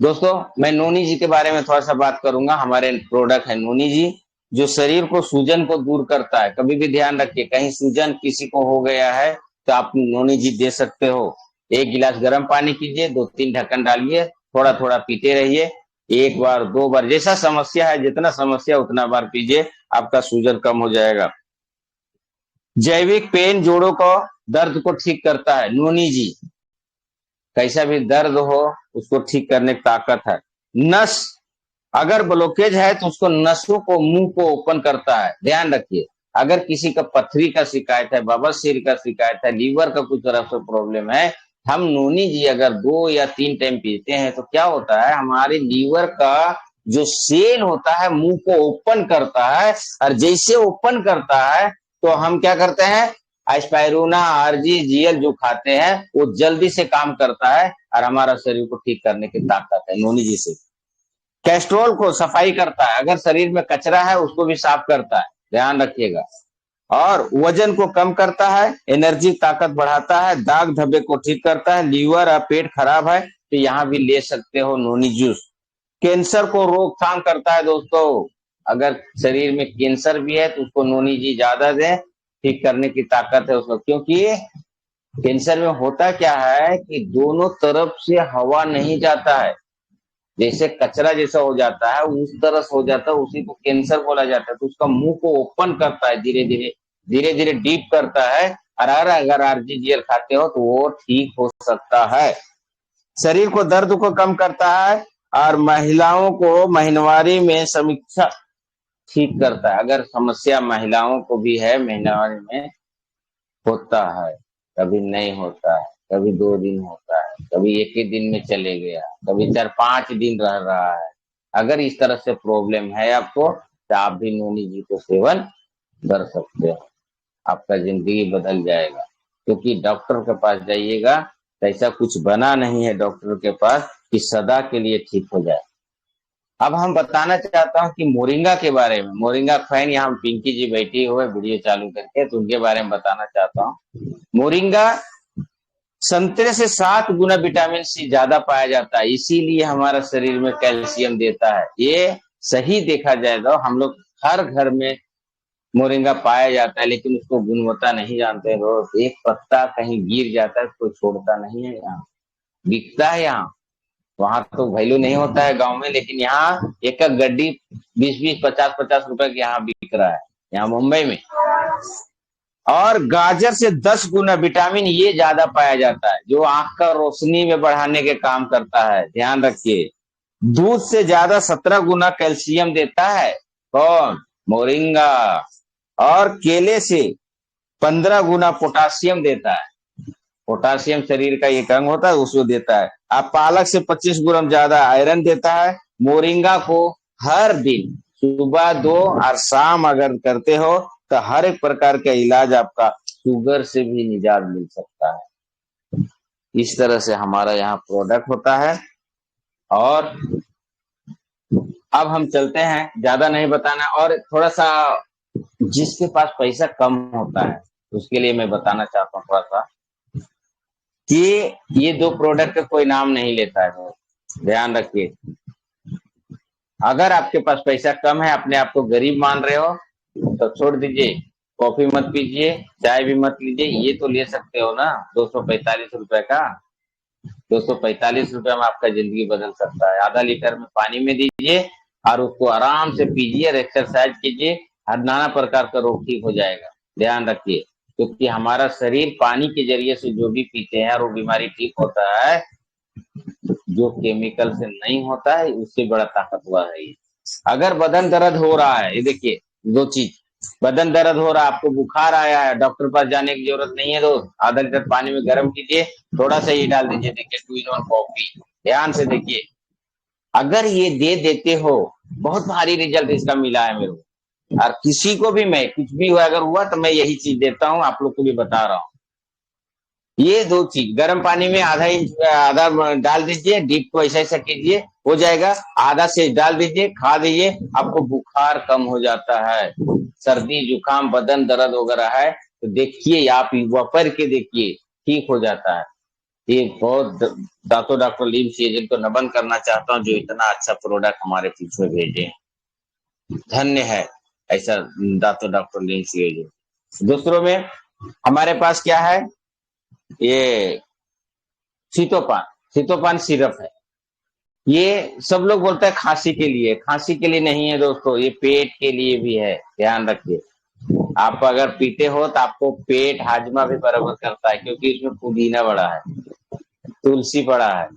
दोस्तों मैं नोनी जी के बारे में थोड़ा सा बात करूंगा। हमारे प्रोडक्ट है नोनी जी, जो शरीर को सूजन को दूर करता है। कभी भी ध्यान रखिए, कहीं सूजन किसी को हो गया है तो आप नोनी जी दे सकते हो। 1 गिलास गर्म पानी कीजिए, 2-3 ढक्कन डालिए, थोड़ा थोड़ा पीते रहिए। 1 बार 2 बार जैसा समस्या है, जितना समस्या उतना बार पीजिए, आपका सूजन कम हो जाएगा। जैविक पेन, जोड़ों को दर्द को ठीक करता है। नोनी जी कैसा भी दर्द हो उसको ठीक करने की ताकत है। नस अगर ब्लॉकेज है तो उसको नसों को, मुंह को ओपन करता है। ध्यान रखिए, अगर किसी का पथरी का शिकायत है, बवासीर का शिकायत है, लीवर का कुछ तरह से प्रॉब्लम है, हम नोनी जी अगर 2 या 3 टाइम पीते हैं तो क्या होता है, हमारे लीवर का जो सेल होता है मुंह को ओपन करता है। और जैसे ओपन करता है तो हम क्या करते हैं, एस्पाइरुलिना आरजी जीएल जो खाते हैं वो जल्दी से काम करता है और हमारा शरीर को ठीक करने की ताकत है नोनी जी से। कैस्ट्रोल को सफाई करता है, अगर शरीर में कचरा है उसको भी साफ करता है, ध्यान रखिएगा। और वजन को कम करता है, एनर्जी ताकत बढ़ाता है, दाग धब्बे को ठीक करता है। लीवर और पेट खराब है तो यहाँ भी ले सकते हो नोनी जूस। कैंसर को रोकथाम करता है। दोस्तों अगर शरीर में कैंसर भी है तो उसको नोनी जी ज्यादा दें, ठीक करने की ताकत है उसको। क्योंकि कैंसर में होता क्या है कि दोनों तरफ से हवा नहीं जाता है, जैसे कचरा जैसा हो जाता है उस तरह से हो जाता है, उसी को कैंसर बोला जाता है। तो उसका मुंह को ओपन करता है, धीरे धीरे डीप करता है। और अगर आरजीजीएल खाते हो तो वो ठीक हो सकता है। शरीर को दर्द को कम करता है और महिलाओं को महीनवारी में समीक्षा ठीक करता है। अगर समस्या महिलाओं को भी है, महीनवारी में होता है, कभी नहीं होता है, कभी 2 दिन होता है, कभी 1 ही दिन में चले गया, कभी 4-5 दिन रह रहा है, अगर इस तरह से प्रॉब्लम है आपको तो आप भी नोनी जी को सेवन कर सकते हो, आपका जिंदगी बदल जाएगा। क्योंकि डॉक्टर के पास जाइएगा तो ऐसा कुछ बना नहीं है डॉक्टर के पास कि सदा के लिए ठीक हो जाए। अब हम बताना चाहता हूँ कि मोरिंगा के बारे में। मोरिंगा फैन यहाँ पिंकी जी बैठी हुए वीडियो चालू करके, तो उनके बारे में बताना चाहता हूँ। मोरिंगा संतरे से 7 गुना विटामिन सी ज्यादा पाया जाता है, इसीलिए हमारा शरीर में कैल्शियम देता है। ये सही देखा जाए तो हम लोग हर घर में मोरिंगा पाया जाता है, लेकिन उसको गुणवत्ता नहीं जानते लोग। एक पत्ता कहीं गिर जाता है तो छोड़ता नहीं है, यहाँ बिकता है। यहाँ वहां तो वैल्यू नहीं होता है गांव में, लेकिन यहाँ एक एक गड्डी 20-20, 50-50 रुपए की यहाँ बिक रहा है, यहाँ मुंबई में। और गाजर से 10 गुना विटामिन ये ज्यादा पाया जाता है, जो आंख का रोशनी में बढ़ाने के काम करता है, ध्यान रखिए। दूध से ज्यादा 17 गुना कैल्शियम देता है, कौन? मोरिंगा। और केले से 15 गुना पोटासियम देता है। पोटासियम शरीर का एक अंग होता है, उसको देता है। आप पालक से 25 गुना ज्यादा आयरन देता है। मोरिंगा को हर दिन सुबह 2 और शाम अगर करते हो तो हर एक प्रकार का इलाज आपका शुगर से भी निजात मिल सकता है। इस तरह से हमारा यहाँ प्रोडक्ट होता है। और अब हम चलते हैं, ज्यादा नहीं बताना, और थोड़ा सा जिसके पास पैसा कम होता है उसके लिए मैं बताना चाहता हूँ थोड़ा सा कि ये 2 प्रोडक्ट कोई नाम नहीं लेता है, ध्यान रखिए। अगर आपके पास पैसा कम है, अपने आप को गरीब मान रहे हो, तो छोड़ दीजिए। कॉफी मत पीजिए, चाय भी मत लीजिए। ये तो ले सकते हो ना 245 रुपए का। 245 रुपए में आपका जिंदगी बदल सकता है। आधा लीटर में पानी में दीजिए और उसको आराम से पीजिए और एक्सरसाइज कीजिए, हर नाना प्रकार का रोग ठीक हो जाएगा। ध्यान रखिए, क्योंकि हमारा शरीर पानी के जरिए से जो भी पीते हैं और वो बीमारी ठीक होता है, जो केमिकल से नहीं होता है उससे बड़ा ताकतवर है ये। अगर बदन दर्द हो रहा है, ये देखिए 2 चीज, बदन दर्द हो रहा है, आपको बुखार आया है, डॉक्टर पास जाने की जरूरत नहीं है दोस्त। आधा लीटर पानी में गर्म कीजिए, थोड़ा सा ये डाल दीजिए, देखिए 2 in 1 कॉफी। ध्यान से देखिए, अगर ये दे देते हो, बहुत भारी रिजल्ट इसका मिला है मेरे को। और किसी को भी मैं कुछ भी अगर हुआ तो मैं यही चीज देता हूँ, आप लोग को भी बता रहा हूँ। ये 2 चीज गर्म पानी में आधा डाल दीजिए, डीप को ऐसा ऐसा कीजिए, हो जाएगा। आधा से डाल दीजिए, खा दीजिए, आपको बुखार कम हो जाता है। सर्दी जुकाम बदन दर्द वगैरह है तो देखिए, आप वापर के देखिए, ठीक हो जाता है। ये बहुत डॉक्टर लीम सी जिनको नमन करना चाहता हूँ, जो इतना अच्छा प्रोडक्ट हमारे पीछे भेजे। धन्य है ऐसा डॉक्टर लीम सी। दूसरों में हमारे पास क्या है, ये सीतोपान सिरप है। ये सब लोग बोलते हैं खांसी के लिए, खांसी के लिए नहीं है दोस्तों, ये पेट के लिए भी है। ध्यान रखिए, आप अगर पीते हो तो आपको पेट हाजमा भी बराबर करता है, क्योंकि इसमें पुदीना पड़ा है, तुलसी पड़ा है,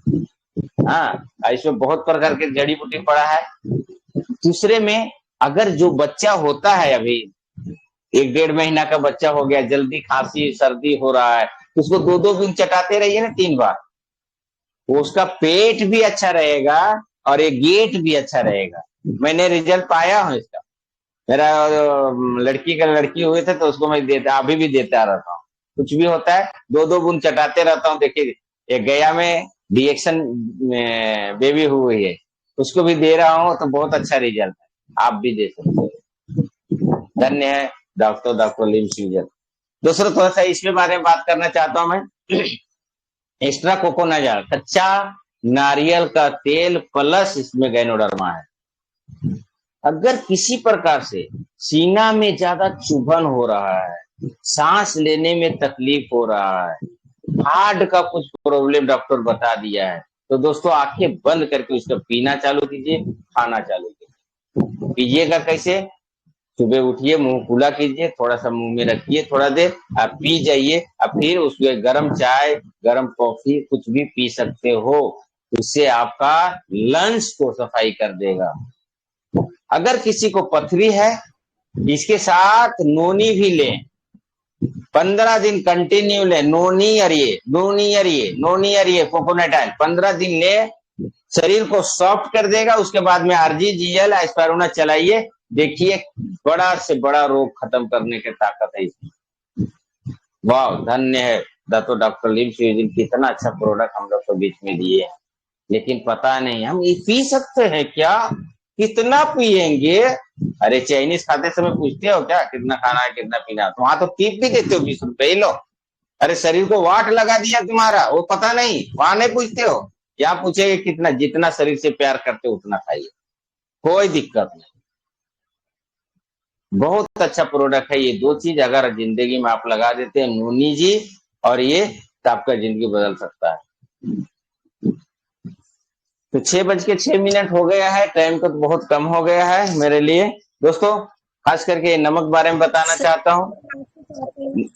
हाँ, इसमें बहुत प्रकार के जड़ी बूटी पड़ा है। दूसरे में, अगर जो बच्चा होता है, अभी 1-1.5 महीना का बच्चा हो गया, जल्दी खांसी सर्दी हो रहा है, तो उसको 2-2 दिन चटाते रहिए ना, 3 बार, उसका पेट भी अच्छा रहेगा और ये गेट भी अच्छा रहेगा। मैंने रिजल्ट पाया हूँ इसका। मेरा लड़की हुए थे तो उसको मैं देता, अभी भी देता रहता हूँ। कुछ भी होता है 2-2 बूंद चटाते रहता हूँ। देखिए, एक गया में रिएक्शन बेबी हुई है, उसको भी दे रहा हूँ, तो बहुत अच्छा रिजल्ट है, आप भी दे सकते हो। धन्य है डॉक्टर लिम सीजन। दूसरा थोड़ा सा इसके बारे में बात करना चाहता हूँ मैं। एक्स्ट्रा कोकोनट, कच्चा नारियल का तेल प्लस इसमें गैनोडर्मा है। अगर किसी प्रकार से सीना में ज्यादा चुभन हो रहा है, सांस लेने में तकलीफ हो रहा है, हार्ट का कुछ प्रॉब्लम डॉक्टर बता दिया है, तो दोस्तों आंखें बंद करके उसको पीना चालू कीजिए, खाना चालू कीजिए। पीजिएगा कैसे? सुबह उठिए, मुंह खुला कीजिए, थोड़ा सा मुंह में रखिए, थोड़ा देर आप पी जाइए, और फिर उसमें गर्म चाय, गर्म कॉफी कुछ भी पी सकते हो, उससे आपका लंग्स को सफाई कर देगा। अगर किसी को पथरी है, इसके साथ नोनी भी लें, 15 दिन कंटिन्यू ले, नोनी अरिये कोकोनट ऑयल 15 दिन ले, शरीर को सॉफ्ट कर देगा। उसके बाद में RGGL एस्पारुना चलाइए, देखिए बड़ा से बड़ा रोग खत्म करने की ताकत है इसमें। वाह, धन्य है डॉक्टर लिम सीजन, कितना अच्छा प्रोडक्ट हम लोग को बीच में दिए। लेकिन पता नहीं हम ये पी सकते हैं क्या, कितना पिएंगे। अरे चाइनीज खाते समय पूछते हो क्या कितना खाना है कितना पीना है, तो वहां तो टिप भी देते हो 20 रुपए लो। अरे शरीर को वाट लगा दिया तुम्हारा, वो पता नहीं, वहां नहीं पूछते हो। क्या पूछेंगे कितना, जितना शरीर से प्यार करते हो उतना खाइए, कोई दिक्कत नहीं। बहुत अच्छा प्रोडक्ट है ये। दो चीज अगर जिंदगी में आप लगा देते हैं, नूनी जी और ये, तो आपका जिंदगी बदल सकता है। तो 6:06 हो गया है, टाइम तो बहुत कम हो गया है मेरे लिए दोस्तों। खास करके नमक बारे में बताना चाहता हूँ।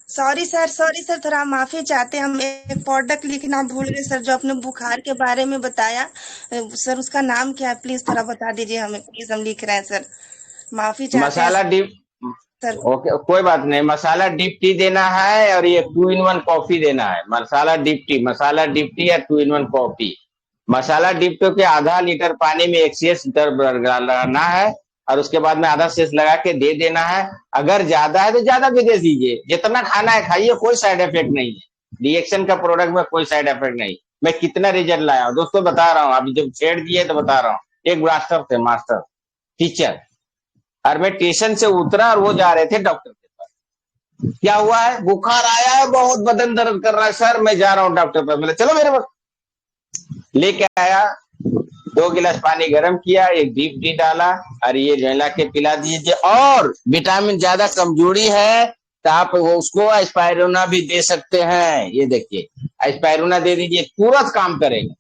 सॉरी सर, थोड़ा माफी चाहते हैं, हम एक प्रोडक्ट लिखना भूल गए सर, जो आपने बुखार के बारे में बताया सर, उसका नाम क्या है प्लीज थोड़ा बता दीजिए हमें, प्लीज हम लिख रहे हैं सर, माफी चाहते हैं मसाला डिप, सर। ओके कोई बात नहीं, मसाला डिप टी देना है और ये 2 in 1 कॉफी देना है। मसाला डिप टी या 2 in 1 coffee. Masala dip tea के आधा लीटर पानी में 1 लीटर लगाना है और उसके बाद में आधा शेष लगा के दे देना है। अगर ज्यादा है तो ज्यादा भी दे दीजिए, जितना खाना है खाइए, कोई साइड इफेक्ट नहीं है। रिएक्शन का प्रोडक्ट में कोई साइड इफेक्ट नहीं। मैं कितना रिजल्ट लाया हूँ दोस्तों बता रहा हूँ, अभी जब छेड़ दिए तो बता रहा हूँ। एक मास्टर थे, मास्टर टीचर, और मैं स्टेशन से उतरा और वो जा रहे थे डॉक्टर के पास। क्या हुआ है, बुखार आया है, बहुत बदन दर्द कर रहा है सर, मैं जा रहा हूँ डॉक्टर पास। बोले चलो मेरे पास। लेके आया, 2 गिलास पानी गर्म किया, एक डीप टी डाला और ये जला के पिला दीजिए। और विटामिन ज्यादा कमजोरी है तो आप वो उसको एस्पायरुना भी दे सकते हैं। ये देखिए एस्पायरुना दे दीजिए, तुरंत काम करेगा,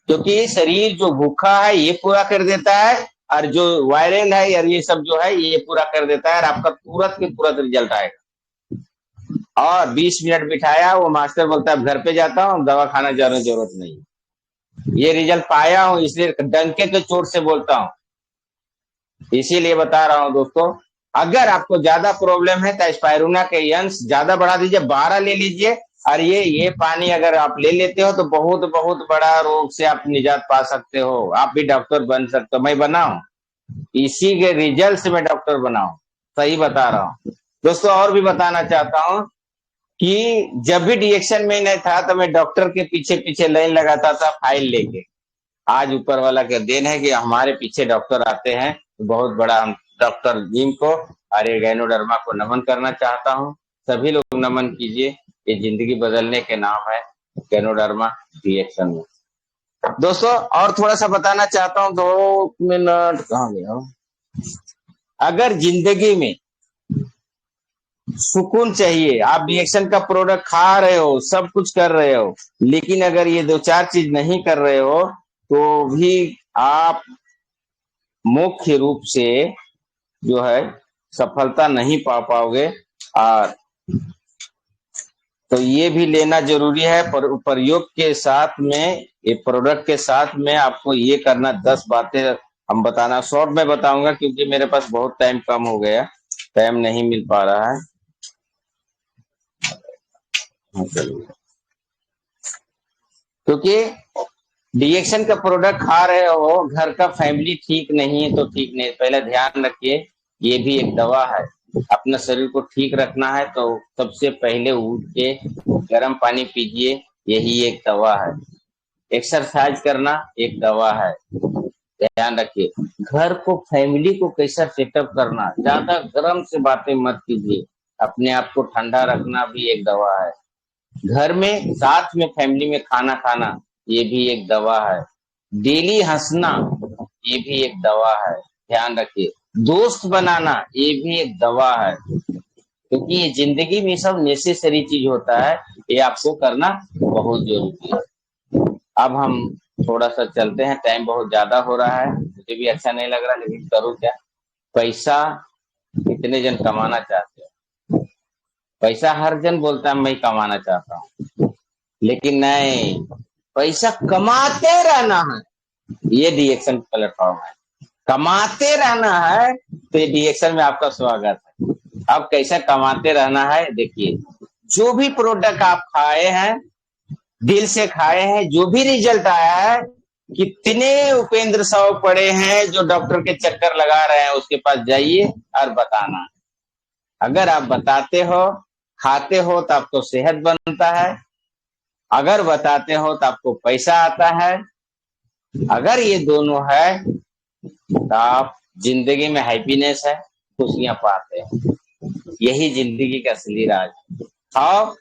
क्योंकि शरीर जो भूखा है ये पूरा कर देता है, और जो वायरल है यार ये सब जो है ये पूरा कर देता है, और आपका तुरंत के तुरंत रिजल्ट आएगा। और 20 मिनट बिठाया, वो मास्टर बोलता है घर पे जाता हूँ, दवा खाना जाने की जरूरत नहीं। ये रिजल्ट पाया हूँ, इसलिए डंके के चोट से बोलता हूँ, इसीलिए बता रहा हूँ दोस्तों। अगर आपको ज्यादा प्रॉब्लम है तो स्पायरुना के अंश ज्यादा बढ़ा दीजिए, 12 ले लीजिए। और ये पानी अगर आप ले लेते हो तो बहुत बहुत बड़ा रोग से आप निजात पा सकते हो, आप भी डॉक्टर बन सकते हो। मैं बनाऊं, इसी के रिजल्ट से मैं डॉक्टर बनाऊं, सही बता रहा हूँ दोस्तों। और भी बताना चाहता हूँ कि जब भी रिएक्शन में नहीं था तो मैं डॉक्टर के पीछे पीछे लाइन लगाता था फाइल लेके। आज ऊपर वाला का देन है कि हमारे पीछे डॉक्टर आते हैं, तो बहुत बड़ा हम डॉक्टर नीम को और ये गैनोडर्मा को नमन करना चाहता हूँ। सभी लोग नमन कीजिए, ये जिंदगी बदलने के नाम है गैनोडर्मा रिएक्शन में दोस्तों। और थोड़ा सा बताना चाहता हूँ, 2 मिनट कहाँ गया। अगर जिंदगी में सुकून चाहिए, आप रिएक्शन का प्रोडक्ट खा रहे हो, सब कुछ कर रहे हो, लेकिन अगर ये 2-4 चीज नहीं कर रहे हो तो भी आप मुख्य रूप से जो है सफलता नहीं पा पाओगे। और तो ये भी लेना जरूरी है। प्रयोग के साथ में, ये प्रोडक्ट के साथ में आपको ये करना, 10 बातें हम बताना, शॉर्ट में बताऊंगा क्योंकि मेरे पास बहुत टाइम कम हो गया, टाइम नहीं मिल पा रहा है। क्योंकि रिएक्शन का प्रोडक्ट खा रहे हो, घर का फैमिली ठीक नहीं है तो ठीक नहीं, पहले ध्यान रखिए, ये भी एक दवा है। अपना शरीर को ठीक रखना है तो सबसे पहले उठ के गर्म पानी पीजिए, यही एक दवा है। एक्सरसाइज करना एक दवा है, ध्यान रखिए। घर को, फैमिली को कैसा सेटअप करना, ज्यादा गर्म से बातें मत कीजिए, अपने आप को ठंडा रखना भी एक दवा है। घर में साथ में फैमिली में खाना खाना, ये भी एक दवा है। डेली हंसना, ये भी एक दवा है, ध्यान रखिए। दोस्त बनाना, ये भी एक दवा है, क्योंकि ये जिंदगी में सब नेसेसरी चीज होता है, ये आपको करना बहुत जरूरी है। अब हम थोड़ा सा चलते हैं, टाइम बहुत ज्यादा हो रहा है, मुझे भी अच्छा नहीं लग रहा, लेकिन करूँ क्या। पैसा कितने जन कमाना चाहते हो, पैसा हर जन बोलता है मैं कमाना चाहता हूँ, लेकिन नहीं, पैसा कमाते रहना है। ये रिएक्शन प्लेटफॉर्म है, कमाते रहना है, तो ये रिएक्शन में आपका स्वागत है। अब कैसा कमाते रहना है, देखिए, जो भी प्रोडक्ट आप खाए हैं, दिल से खाए हैं, जो भी रिजल्ट आया है, कितने उपेंद्र साव पड़े हैं जो डॉक्टर के चक्कर लगा रहे हैं, उसके पास जाइए और बताना। अगर आप बताते हो, खाते हो तो आपको सेहत बनता है, अगर बताते हो तो आपको पैसा आता है, अगर ये दोनों है तो आप जिंदगी में हैप्पीनेस है, खुशियां पाते हैं। यही जिंदगी का असली राज है। और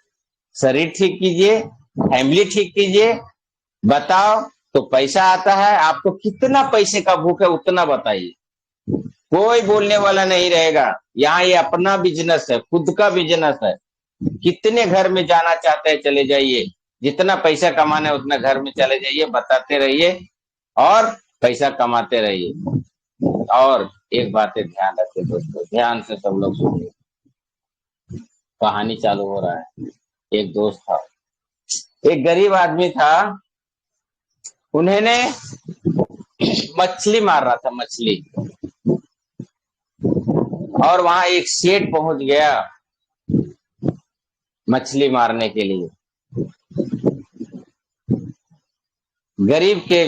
शरीर ठीक कीजिए, फैमिली ठीक कीजिए, बताओ तो पैसा आता है। आपको कितना पैसे का भूख है उतना बताइए, कोई बोलने वाला नहीं रहेगा। यहाँ ये अपना बिजनेस है, खुद का बिजनेस है। कितने घर में जाना चाहते हैं चले जाइए, जितना पैसा कमाना है उतना घर में चले जाइए, बताते रहिए और पैसा कमाते रहिए। और एक बात है, ध्यान रखिए दोस्तों, ध्यान से सब लोग सुनिए। कहानी चालू हो रहा है। एक दोस्त था, एक गरीब आदमी था, उन्होंने मछली मार रहा था, मछली। और वहां एक सेठ पहुंच गया मछली मारने के लिए। गरीब के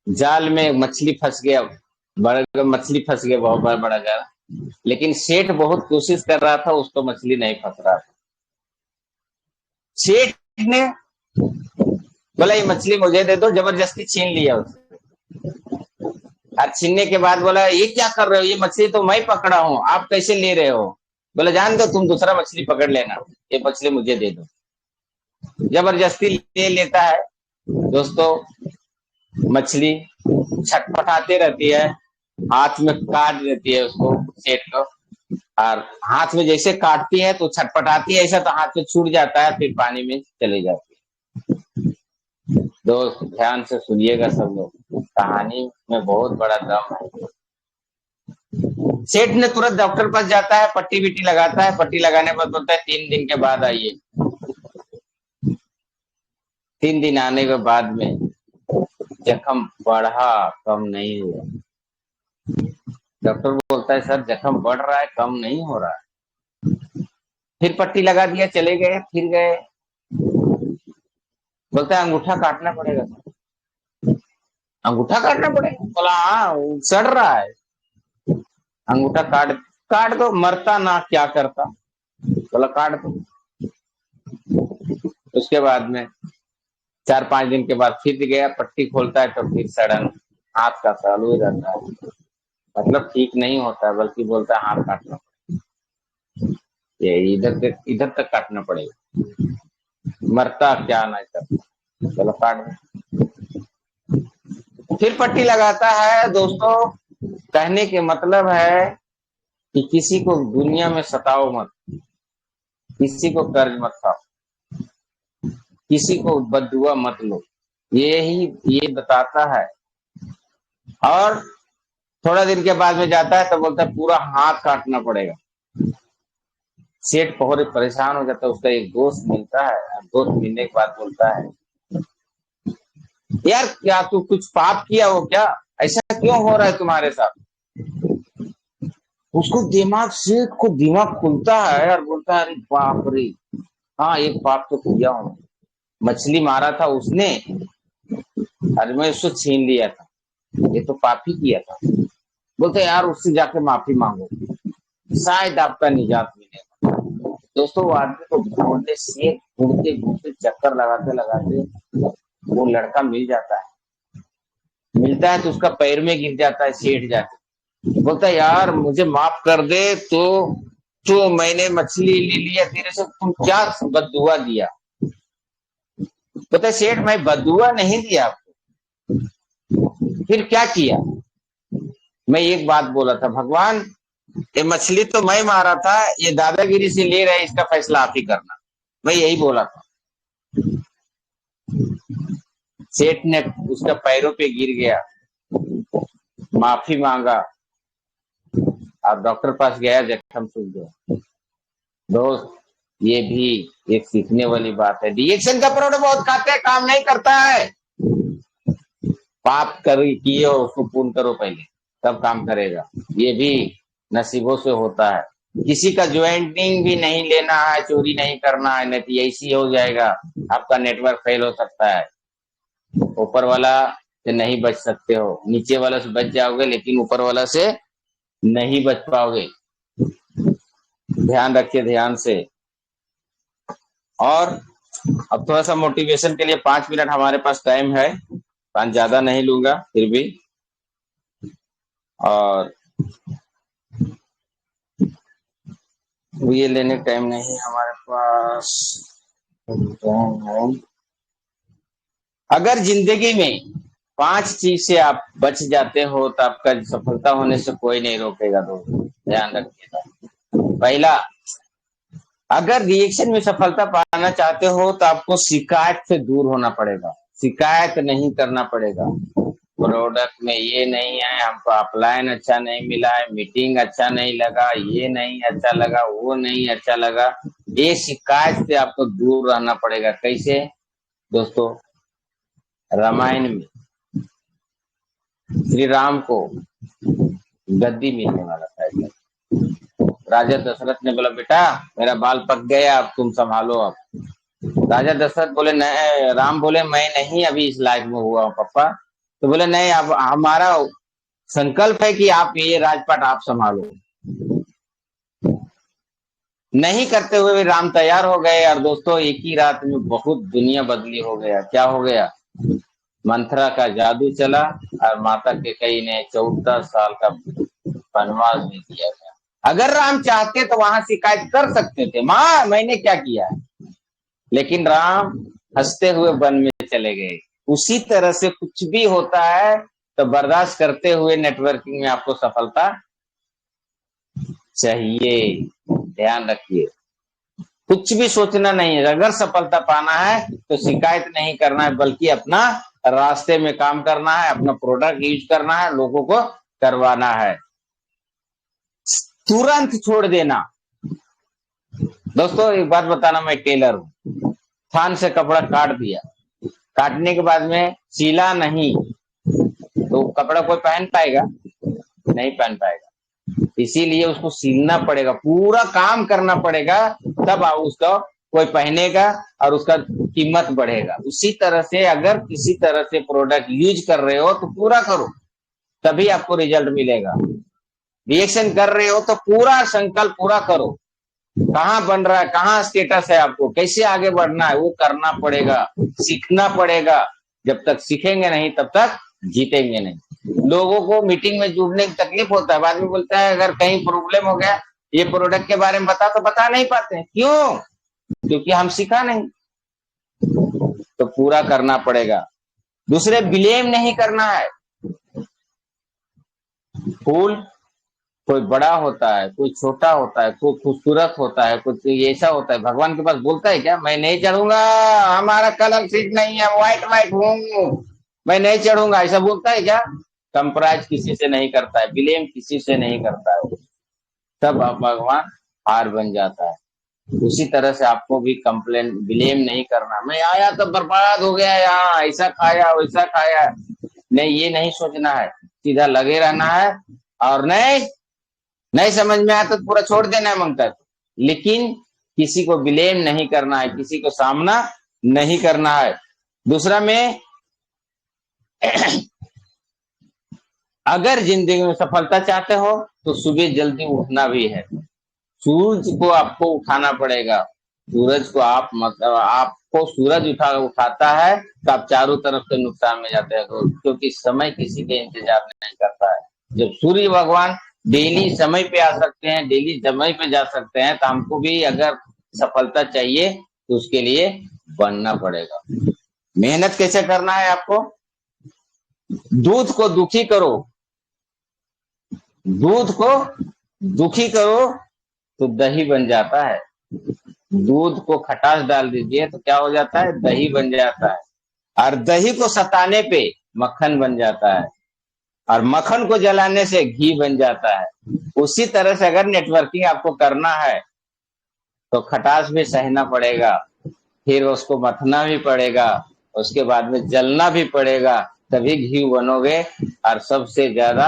जाल में मछली फंस गया, बड़ा मछली फंस गया, बहुत बड़ा बड़ा गया। लेकिन सेठ बहुत कोशिश कर रहा था, उसको मछली नहीं फंस रहा था। सेठ ने बोला ये मछली मुझे दे दो, जबरदस्ती छीन लिया उससे। और छीनने के बाद बोला ये क्या कर रहे हो, ये मछली तो मैं पकड़ा हूं, आप कैसे ले रहे हो? बोला जान दो, तुम दूसरा मछली पकड़ लेना, ये मछली मुझे दे दो। जबरदस्ती ले लेता है। दोस्तों, मछली छटपटाते रहती है, हाथ में काट देती है उसको, सेठ को। और हाथ में जैसे काटती है तो छटपटाती है ऐसा, तो हाथ में छूट जाता है, फिर पानी में चली जाती है। दोस्त ध्यान से सुनिएगा सब लोग, कहानी में बहुत बड़ा दम है। सेठ ने तुरंत डॉक्टर पास जाता है, पट्टी बिट्टी लगाता है। पट्टी लगाने पर बोलता है 3 दिन के बाद आइए। 3 दिन आने के बाद में जख्म बढ़ा, कम नहीं हुआ। डॉक्टर बोलता है सर जख्म बढ़ रहा है, कम नहीं हो रहा है। फिर पट्टी लगा दिया, चले गए, फिर गए। बोलता है अंगूठा काटना पड़ेगा सर। अंगूठा काटना पड़ेगा? बोला हाँ, सड़ रहा है। अंगूठा काट काट दो, मरता ना क्या करता। बोला काट दो। उसके बाद में 4-5 दिन के बाद फिर गया, पट्टी खोलता है तो फिर सड़न हाथ का चालू हो जाता है। मतलब ठीक नहीं होता है, बल्कि बोलता है हाथ काटना, ये इधर तक काटना पड़ेगा, मरता क्या ना करता। चलो काट दो। फिर पट्टी लगाता है। दोस्तों कहने के मतलब है कि किसी को दुनिया में सताओ मत, किसी को कर्ज मत खाओ, किसी को बददुआ मत लो, ये बताता है। और थोड़ा दिन के बाद में जाता है तो बोलता है पूरा हाथ काटना पड़ेगा। सेठ बहुत परेशान हो जाता है। उसका एक दोस्त मिलता है, दोस्त मिलने के बाद बोलता है यार क्या तू कुछ पाप किया हो क्या, ऐसा क्यों हो रहा है तुम्हारे साथ? उसको सेठ को दिमाग खुलता है और बोलता है अरे बाप रे, हाँ एक पाप तो किया हूं, मछली मारा था उसने और मैं उसको छीन लिया था, ये तो पाप ही किया था। बोलते यार उससे जाके माफी मांगो, शायद आपका निजात मिलेगा। दोस्तों वो आदमी को ढूंढते से ढूंढते ढूंढते चक्कर लगाते लगाते वो लड़का मिल जाता है। मिलता है तो उसका पैर में गिर जाता है सेठ जाके। बोलता है यार मुझे माफ कर दे, तो मैंने मछली ले लिया तेरे से, तुम क्या बददुआ दिया? बोलता है सेठ मैं बददुआ नहीं दिया आपको, फिर क्या किया? मैं एक बात बोला था, भगवान ये मछली तो मैं मारा था, ये दादागिरी से ले रहे, इसका फैसला आप ही करना, मैं यही बोला था। सेठ ने उसका पैरों पे गिर गया, माफी मांगा और डॉक्टर पास गया, जख्म सूख गया। दोस्त ये भी एक सीखने वाली बात है। रिएक्शन का प्रोडक्ट बहुत खाते हैं, काम नहीं करता है। पाप किए हो उसको पूर्ण करो पहले, तब काम करेगा। ये भी नसीबों से होता है। किसी का ज्वाइंटिंग भी नहीं लेना है, चोरी नहीं करना है, नहीं तो ऐसी हो जाएगा, आपका नेटवर्क फेल हो सकता है। ऊपर वाला से नहीं बच सकते हो, नीचे वाला से बच जाओगे लेकिन ऊपर वाला से नहीं बच पाओगे। ध्यान रखिए ध्यान से। और अब थोड़ा सा मोटिवेशन के लिए 5 मिनट हमारे पास टाइम है। पान ज्यादा नहीं लूंगा फिर भी। और ये लेने टाइम नहीं हमारे पास। अगर जिंदगी में 5 चीज से आप बच जाते हो तो आपका सफलता होने से कोई नहीं रोकेगा दोस्तों, ध्यान रखिएगा। पहला, अगर रिएक्शन में सफलता पाना चाहते हो तो आपको शिकायत से दूर होना पड़ेगा। शिकायत नहीं करना पड़ेगा। प्रोडक्ट में ये नहीं है, हमको अपलाइन अच्छा नहीं मिला है, मीटिंग अच्छा नहीं लगा, ये नहीं अच्छा लगा, वो नहीं अच्छा लगा, ये शिकायत से आपको दूर रहना पड़ेगा। कैसे दोस्तों, रामायण में श्री राम को गद्दी मिलने वाला था। राजा दशरथ ने बोला, बेटा मेरा बाल पक गया, अब तुम संभालो। अब राजा दशरथ बोले, नहीं। राम बोले, मैं नहीं अभी इस लायक में हुआ हूँ पापा। तो बोले, नहीं, अब हमारा संकल्प है कि आप ये राजपाट आप संभालो। नहीं करते हुए भी राम तैयार हो गए। और दोस्तों, एक ही रात में बहुत दुनिया बदली हो गया। क्या हो गया? मंथरा का जादू चला और माता कैकेयी ने 14 साल का वनवास दे दिया गया। अगर राम चाहते तो वहां शिकायत कर सकते थे, माँ मैंने क्या किया, लेकिन राम हंसते हुए वन में चले गए। उसी तरह से कुछ भी होता है तो बर्दाश्त करते हुए नेटवर्किंग में आपको सफलता चाहिए। ध्यान रखिए, कुछ भी सोचना नहीं है। अगर सफलता पाना है तो शिकायत नहीं करना है, बल्कि अपना रास्ते में काम करना है, अपना प्रोडक्ट यूज करना है, लोगों को करवाना है। तुरंत छोड़ देना। दोस्तों एक बात बताना, मैं टेलर हूं। थान से कपड़ा काट दिया, काटने के बाद में सिला नहीं तो कपड़ा कोई पहन पाएगा? नहीं पहन पाएगा। इसीलिए उसको सिलना पड़ेगा, पूरा काम करना पड़ेगा, तब उसका कोई पहनेगा और उसका कीमत बढ़ेगा। उसी तरह से अगर किसी तरह से प्रोडक्ट यूज कर रहे हो तो पूरा करो, तभी आपको रिजल्ट मिलेगा। रिएक्शन कर रहे हो तो पूरा संकल्प पूरा करो। कहाँ बन रहा है, कहाँ स्टेटस है, आपको कैसे आगे बढ़ना है, वो करना पड़ेगा, सीखना पड़ेगा। जब तक सीखेंगे नहीं तब तक जीतेंगे नहीं। लोगों को मीटिंग में जुड़ने की तकलीफ होता है, बाद में बोलता है अगर कहीं प्रॉब्लम हो गया, ये प्रोडक्ट के बारे में बता, तो बता नहीं पाते। क्यों? क्योंकि हम सीखा नहीं। तो पूरा करना पड़ेगा। दूसरे, ब्लेम नहीं करना है। फूल कोई बड़ा होता है, कोई छोटा होता है, कोई खूबसूरत होता है, कुछ ऐसा होता है। भगवान के पास बोलता है क्या, मैं नहीं चढ़ूंगा, हमारा कलर सीट नहीं है, व्हाइट हूँ, मैं नहीं चढ़ूंगा, ऐसा बोलता है क्या? कंप्राइज किसी से नहीं करता है, ब्लेम किसी से नहीं करता है, तब भगवान हार बन जाता है। उसी तरह से आपको भी कंप्लेन ब्लेम नहीं करना, मैं आया तो बर्बाद हो गया, यहाँ ऐसा खाया वैसा खाया, नहीं, ये नहीं सोचना है। सीधा लगे रहना है, और नहीं समझ में आया तो पूरा छोड़ देना है मंत्र। लेकिन किसी को ब्लेम नहीं करना है, किसी को सामना नहीं करना है। दूसरा में अगर जिंदगी में सफलता चाहते हो तो सुबह जल्दी उठना भी है। सूरज को आपको उठाना पड़ेगा। सूरज को आप मतलब आपको सूरज उठाता है तो आप चारों तरफ से नुकसान में जाते हैं, क्योंकि समय किसी के इंतजार नहीं करता है। जब सूर्य भगवान डेली समय पे आ सकते हैं, डेली समय पे जा सकते हैं, तो हमको भी अगर सफलता चाहिए तो उसके लिए बनना पड़ेगा। मेहनत कैसे करना है आपको? दूध को दुखी करो, दूध को दुखी करो तो दही बन जाता है। दूध को खटास डाल दीजिए तो क्या हो जाता है? दही बन जाता है। और दही को सताने पे मक्खन बन जाता है, और मक्खन को जलाने से घी बन जाता है। उसी तरह से अगर नेटवर्किंग आपको करना है तो खटास भी सहना पड़ेगा, फिर उसको मथना भी पड़ेगा, उसके बाद में जलना भी पड़ेगा, तभी घी बनोगे। और सबसे ज्यादा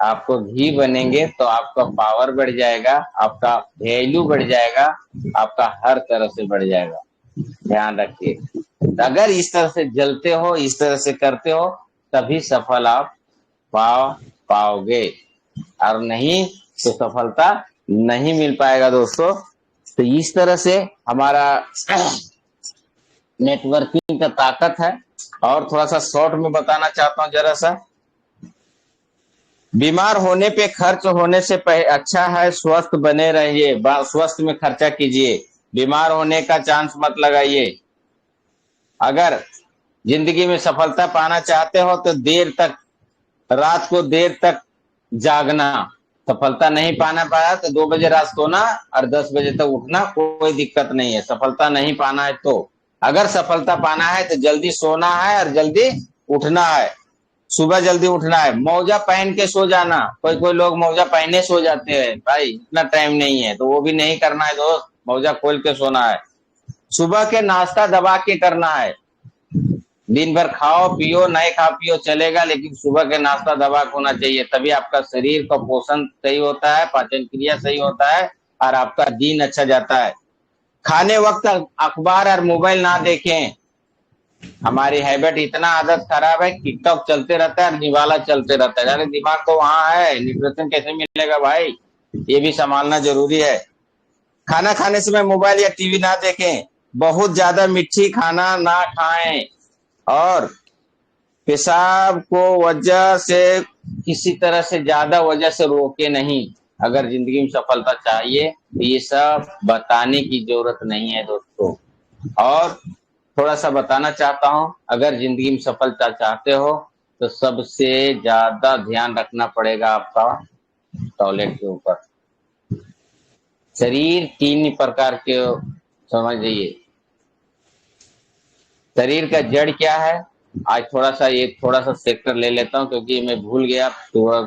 आपको घी बनेंगे तो आपका पावर बढ़ जाएगा, आपका वैल्यू बढ़ जाएगा, आपका हर तरह से बढ़ जाएगा। ध्यान रखिए, अगर इस तरह से जलते हो, इस तरह से करते हो, तभी सफल आप पाओगे, और नहीं तो सफलता नहीं मिल पाएगा दोस्तों। तो इस तरह से हमारा नेटवर्किंग का ताकत है। और थोड़ा सा शॉर्ट में बताना चाहता हूं जरा सा। बीमार होने पे खर्च होने से अच्छा है स्वस्थ बने रहिए, स्वस्थ में खर्चा कीजिए, बीमार होने का चांस मत लगाइए। अगर जिंदगी में सफलता पाना चाहते हो तो देर तक, रात को देर तक जागना। सफलता नहीं पाना पाया तो 2 बजे रात सोना और 10 बजे तक उठना, कोई दिक्कत नहीं है। सफलता नहीं पाना है तो, अगर सफलता पाना है तो जल्दी सोना है और जल्दी उठना है, सुबह जल्दी उठना है। मौजा पहन के सो जाना, कोई कोई लोग मौजा पहने सो जाते हैं, भाई इतना टाइम नहीं है तो वो भी नहीं करना है दोस्त, मौजा खोल के सोना है। सुबह के नाश्ता दबा के करना है, दिन भर खाओ पियो नहीं खा पियो चलेगा, लेकिन सुबह के नाश्ता दबा के होना चाहिए, तभी आपका शरीर का पोषण सही होता है, पाचन क्रिया सही होता है और आपका दिन अच्छा जाता है। खाने वक्त अखबार और मोबाइल ना देखें। हमारी हैबिट इतना आदत खराब है, टिकटॉक चलते रहता है और निवाला चलते रहता है। अरे दिमाग तो वहां है, न्यूट्रिशन कैसे मिलेगा भाई, ये भी संभालना जरूरी है। खाना खाने समय मोबाइल या टीवी ना देखें, बहुत ज्यादा मीठी खाना ना खाएं और पेशाब को वजह से किसी तरह से ज्यादा वजह से रोके नहीं। अगर जिंदगी में सफलता चाहिए तो ये सब बताने की जरूरत नहीं है दोस्तों। और थोड़ा सा बताना चाहता हूं, अगर जिंदगी में सफलता चाहते हो तो सबसे ज्यादा ध्यान रखना पड़ेगा आपका टॉयलेट के ऊपर। शरीर 3 प्रकार के समझ जाइए। शरीर का जड़ क्या है, आज थोड़ा सा सेक्टर ले लेता हूं क्योंकि मैं भूल गया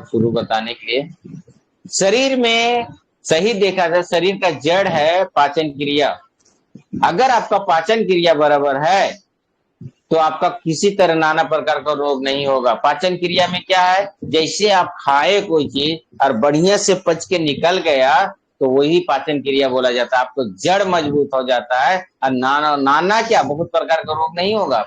शुरू बताने के लिए। शरीर में सही देखा जाए, शरीर का जड़ है पाचन क्रिया। अगर आपका पाचन क्रिया बराबर है तो आपका किसी तरह नाना प्रकार का रोग नहीं होगा। पाचन क्रिया में क्या है, जैसे आप खाए कोई चीज और बढ़िया से पच के निकल गया तो वही पाचन क्रिया बोला जाता है। आपको जड़ मजबूत हो जाता है और नाना नाना क्या बहुत प्रकार का रोग नहीं होगा।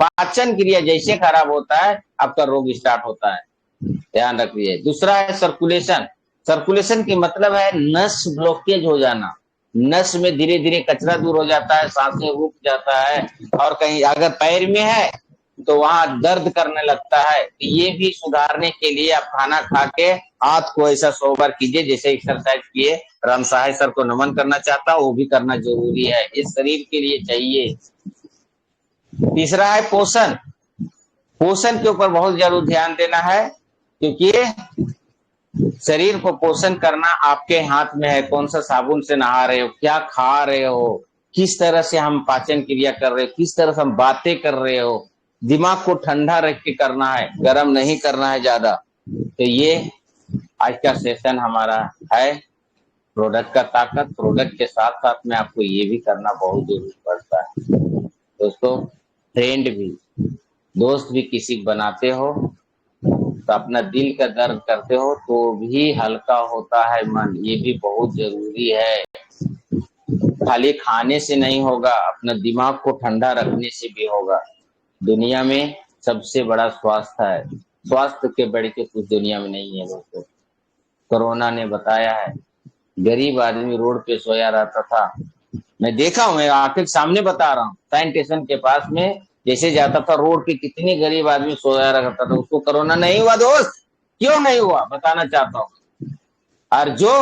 पाचन क्रिया जैसे खराब होता है आपका रोग स्टार्ट होता है, ध्यान रखिए। दूसरा है सर्कुलेशन। सर्कुलेशन की मतलब है नस ब्लॉकेज हो जाना, नस में धीरे धीरे कचरा दूर हो जाता है, सांसें रुक जाता है, और कहीं अगर पैर में है तो वहां दर्द करने लगता है। ये भी सुधारने के लिए आप खाना खा के हाथ को ऐसा 100 बार कीजिए जैसे एक्सरसाइज किए। राम सहाय सर को नमन करना चाहता हूं, वो भी करना जरूरी है, इस शरीर के लिए चाहिए। तीसरा है पोषण। पोषण के ऊपर बहुत जरूर ध्यान देना है क्योंकि शरीर को पोषण करना आपके हाथ में है। कौन सा साबुन से नहा रहे हो, क्या खा रहे हो, किस तरह से हम पाचन क्रिया कर रहे हो, किस तरह से हम बातें कर रहे हो। दिमाग को ठंडा रख के करना है, गर्म नहीं करना है ज्यादा। तो ये आज का सेशन हमारा है प्रोडक्ट का ताकत। प्रोडक्ट के साथ साथ में आपको ये भी करना बहुत जरूरी पड़ता है दोस्तों। फ्रेंड भी, दोस्त भी किसी बनाते हो तो अपना दिल का दर्द करते हो तो भी हल्का होता है मन, ये भी बहुत जरूरी है। खाली खाने से नहीं होगा, अपना दिमाग को ठंडा रखने से भी होगा। दुनिया में सबसे बड़ा स्वास्थ्य है, स्वास्थ्य के बढ़ के कुछ दुनिया में नहीं है दोस्तों। कोरोना ने बताया है, गरीब आदमी रोड पे सोया रहता था, मैं देखा हूं, मैं आंखें सामने बता रहा हूँ। साइन स्टेशन के पास में जैसे जाता था रोड पे कितनी गरीब आदमी सोया रहता था, उसको कोरोना नहीं हुआ दोस्त। क्यों नहीं हुआ बताना चाहता हूँ। और जो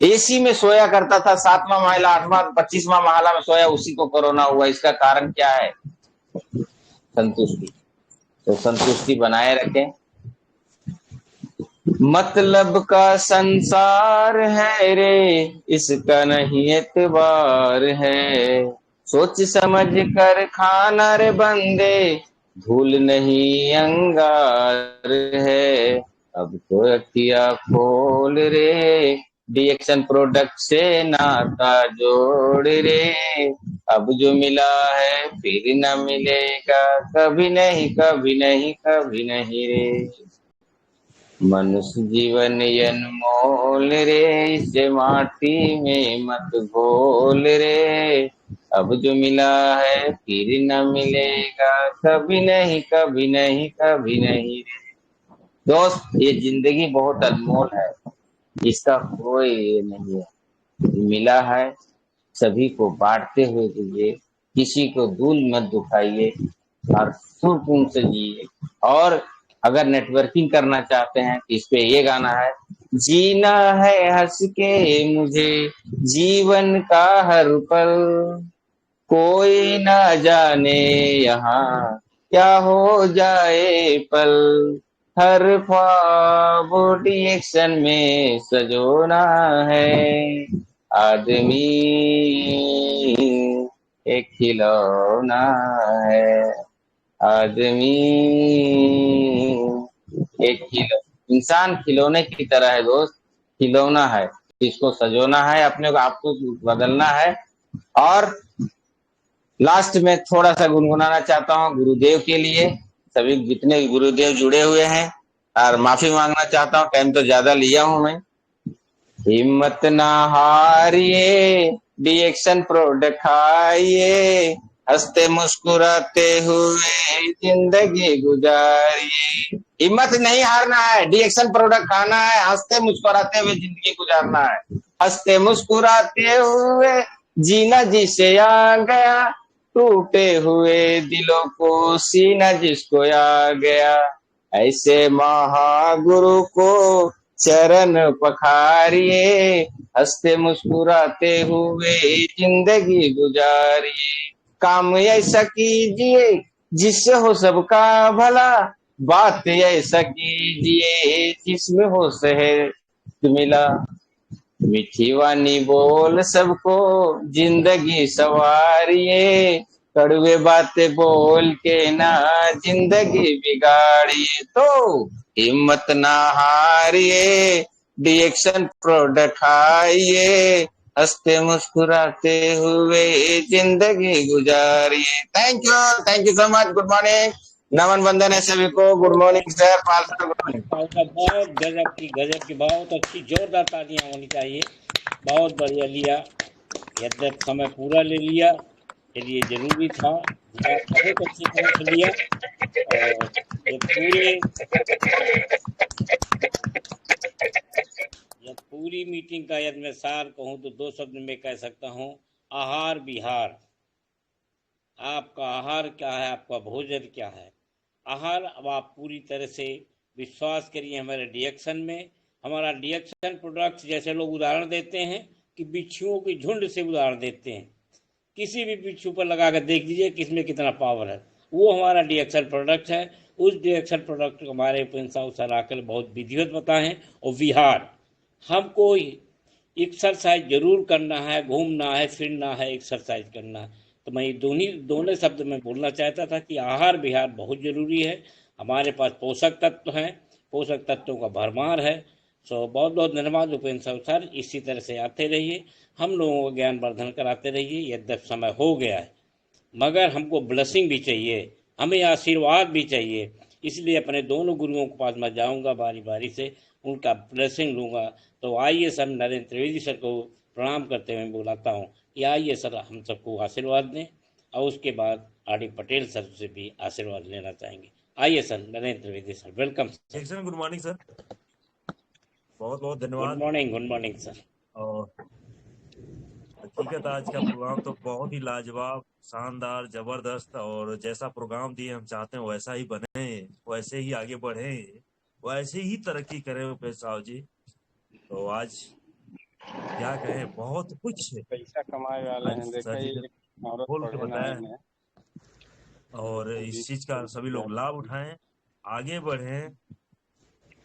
एसी में सोया करता था, 7वां महला 8वां 25वां महला में सोया, उसी को कोरोना हुआ। इसका कारण क्या है, संतुष्टि। तो संतुष्टि बनाए रखें। मतलब का संसार है रे, इसका नहीं एतबार है, सोच समझ कर खाना रे बंदे, भूल नहीं अंगार है। अब तो अखिया खोल रे, डीएक्शन प्रोडक्ट से नाता जोड़ रे, अब जो मिला है फिर न मिलेगा, कभी नहीं कभी नहीं कभी नहीं रे। मनुष्य जीवन अनमोल रे, इसे माटी में मत घोल रे, अब जो मिला है फिर न मिलेगा, कभी नहीं कभी नहीं कभी नहीं रे। दोस्त ये जिंदगी बहुत अनमोल है, इसका कोई ये नहीं है। मिला है सभी को बांटते हुए दीजिए, किसी को दिल मत दुखाइए, और सुकून से जिए। और अगर नेटवर्किंग करना चाहते हैं तो इस पे ये गाना है, जीना है हंस के मुझे जीवन का हर पल, कोई ना जाने यहाँ क्या हो जाए पल, हर ख्वाब एक्शन में सजोना है, आदमी एक खिलौना है, आदमी एक खिलो इंसान खिलौने की तरह है दोस्त, खिलौना है, इसको सजोना है, अपने को आपको बदलना है। और लास्ट में थोड़ा सा गुनगुनाना चाहता हूँ गुरुदेव के लिए, सभी जितने गुरुदेव जुड़े हुए हैं, और माफी मांगना चाहता हूँ, टाइम तो ज्यादा लिया हूं मैं। हिम्मत ना हारिए, डिएक्शन प्रोडक्ट खाइए, हंसते मुस्कुराते हुए जिंदगी गुजारिए। हिम्मत नहीं हारना है, डिएक्शन प्रोडक्ट खाना है, हंसते मुस्कुराते हुए जिंदगी गुजारना है, हंसते मुस्कुराते हुए जीना जिसे आ गया, टूटे हुए दिलों को सीना जिसको आ गया, ऐसे महागुरु को चरण पखारिए, हंसते मुस्कुराते हुए जिंदगी गुजारिए, काम ऐसा कीजिए जिससे हो सबका भला, बात ऐसा कीजिए जिसमें हो शहद मिला, मीठी वानी बोल सबको जिंदगी सवारिए, कड़वे बातें बोल के ना जिंदगी बिगाड़िए। तो हिम्मत ना हारिए, डिएक्शन प्रोडक्ट खाइए, हंसते मुस्कुराते हुए जिंदगी गुजारिए। Thank you so much. Good morning, नमन वंदन है सभी को। Good morning sir, Pal sir, good morning. बहुत गजब की बहुत अच्छी जोरदार तालियां होनी चाहिए। बहुत बढ़िया लिया, यद्यप समय पूरा ले लिया, चलिए जरूरी था, लिया बहुत अच्छी तरह से लिया। और ये पूरी मीटिंग का यदि मैं सार कहूँ तो 2 शब्द में कह सकता हूँ, आहार विहार। आपका आहार क्या है, आपका भोजन क्या है। आहार, अब आप पूरी तरह से विश्वास करिए हमारे डिएक्शन में। हमारा डिएक्शन प्रोडक्ट, जैसे लोग उदाहरण देते हैं कि बिच्छुओं की झुंड से उदाहरण देते हैं, किसी भी बिच्छू पर लगा कर देख लीजिए कि इसमें कितना पावर है, वो हमारा डिएक्शन प्रोडक्ट है। उस डिएक्शन प्रोडक्ट को हमारे प्रिंस सर आकर बहुत विधिवत बताएं। और विहार, हमको एक्सरसाइज जरूर करना है, घूमना है, फिरना है, एक्सरसाइज करना है। तो मैं ये दोनों शब्द में बोलना चाहता था कि आहार विहार बहुत जरूरी है। हमारे पास पोषक तत्व हैं, पोषक तत्वों का भरमार है। सो बहुत बहुत धन्यवाद उपेंद्र सर, इसी तरह से आते रहिए, हम लोगों को ज्ञान वर्धन कराते रहिए। यद्यप समय हो गया है, मगर हमको ब्लेसिंग भी चाहिए, हमें आशीर्वाद भी चाहिए। इसलिए अपने दोनों गुरुओं के पास मैं जाऊंगा, बारी बारी से उनका ब्लेसिंग लूंगा। तो आइए सर, नरेंद्र त्रिवेदी सर को प्रणाम करते हुए बुलाता हूँ कि आइए सर, हम सबको आशीर्वाद दें। और उसके बाद आर.डी. पटेल सर से भी आशीर्वाद लेना चाहेंगे। आइए sir, Narendra Trivedi sir, welcome sir. Good morning sir, बहुत बहुत गुड धन्यवाद। Morning sir. और हकीकत आज का प्रोग्राम तो बहुत ही लाजवाब, शानदार, जबरदस्त, और जैसा प्रोग्राम दिए हम चाहते हैं वैसा ही बने, वैसे ही आगे बढ़े, वैसे ही तरक्की करें उपेश साहब जी। तो आज क्या कहें, बहुत कुछ पैसा कमाए वाले आज हैं, देखा सर जी ये ने औरत खोल के पढ़े ना बताया है है, और इस चीज का सभी लोग लाभ उठाएं, आगे बढ़ें,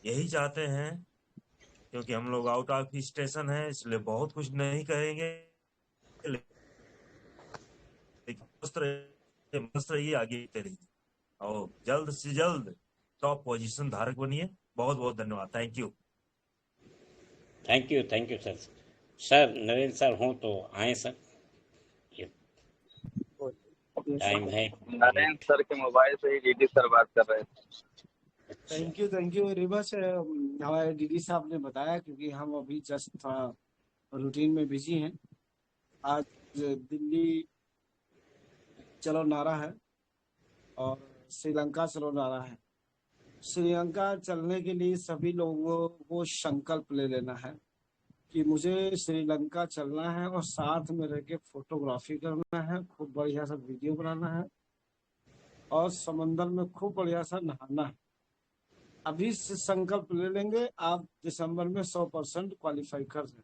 यही चाहते हैं। क्योंकि हम लोग आउट ऑफ स्टेशन है, इसलिए बहुत कुछ नहीं कहेंगे, लेकिन मस्त रहिए, आगे रहिए, और जल्द से जल्द टॉप पोजीशन धारक बनिए। बहुत बहुत धन्यवाद, thank you. Thank you sir. Sir Narendra sir हों तो आए सर, ये टाइम है। नरेंद्र सर के मोबाइल से ही डीडी सर बात कर रहे थे। Thank you very much. हमारे डीडी साहब ने बताया, क्योंकि हम अभी जस्ट थोड़ा रूटीन में बिजी हैं। आज दिल्ली चलो नारा है और श्रीलंका चलो नारा है। श्रीलंका चलने के लिए सभी लोगों को संकल्प ले लेना है कि मुझे श्रीलंका चलना है, और साथ में रह के फोटोग्राफी करना है, खूब बढ़िया सा वीडियो बनाना है, और समंदर में खूब बढ़िया सा नहाना है। अभी से संकल्प ले लेंगे, आप दिसंबर में 100% क्वालिफाई कर दें।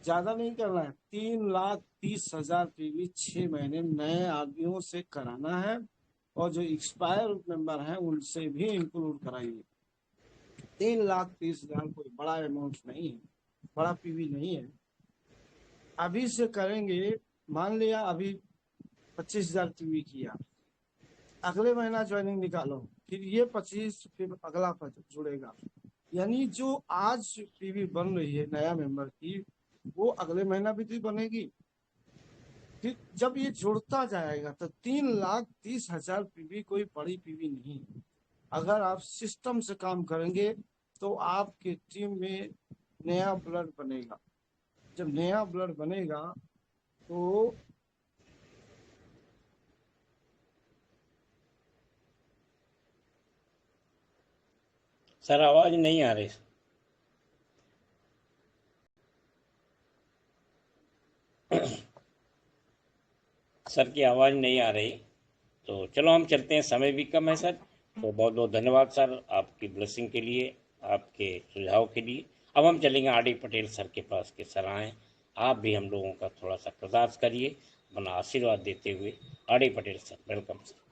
ज्यादा नहीं करना है, 3,30,000 पीवी 6 महीने नए आदमियों से कराना है, और जो एक्सपायर मेंबर हैं उनसे भी इंक्लूड कराइए। 3,30,000 कोई बड़ा अमाउंट नहीं है, बड़ा पीवी नहीं है। अभी से करेंगे, मान लिया अभी 25,000 पीवी किया, अगले महीना ज्वाइनिंग निकालो, फिर ये 25, फिर अगला जुड़ेगा। यानी जो आज पीवी बन रही है नया मेंबर की, वो अगले महीना भी बनेगी। फिर जब ये जुड़ता जाएगा तो 3,30,000 पीवी कोई बड़ी पीवी नहीं है। अगर आप सिस्टम से काम करेंगे तो आपके टीम में नया ब्लड बनेगा। जब नया ब्लड बनेगा तो सर आवाज नहीं आ रही। सर की आवाज नहीं आ रही, तो चलो हम चलते हैं, समय भी कम है सर। तो बहुत बहुत धन्यवाद सर आपकी ब्लेसिंग के लिए, आपके सुझाव के लिए। अब हम चलेंगे आर डी पटेल सर के पास के सर आए, आप भी हम लोगों का थोड़ा सा प्रयास करिए, अपना आशीर्वाद देते हुए। R D Patel sir, welcome sir.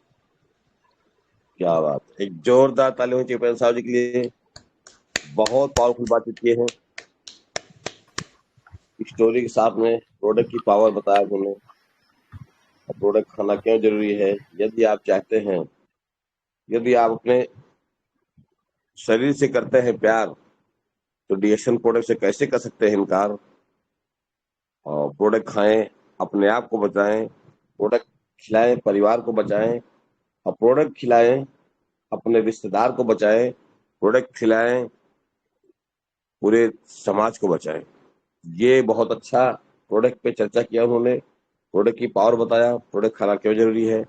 क्या बात, एक जोरदार ताली होनी चाहिए पटेल साहब जी के लिए। बहुत पावरफुल बातचीत किए हैं, स्टोरी के साथ में प्रोडक्ट की पावर बताया उन्होंने, प्रोडक्ट खाना क्यों जरूरी है। यदि आप चाहते हैं, यदि आप अपने शरीर से करते हैं प्यार, तो डीएक्शन प्रोडक्ट से कैसे कर सकते हैं इनकार। और प्रोडक्ट खाएं, अपने आप को बचाएं, प्रोडक्ट खिलाएं, परिवार को बचाएं, और प्रोडक्ट खिलाएं, अपने रिश्तेदार को बचाएं, प्रोडक्ट खिलाएं, पूरे समाज को बचाएं। ये बहुत अच्छा प्रोडक्ट पे चर्चा किया उन्होंने, प्रोडक्ट की पावर बताया, प्रोडक्ट खाना क्यों जरूरी है।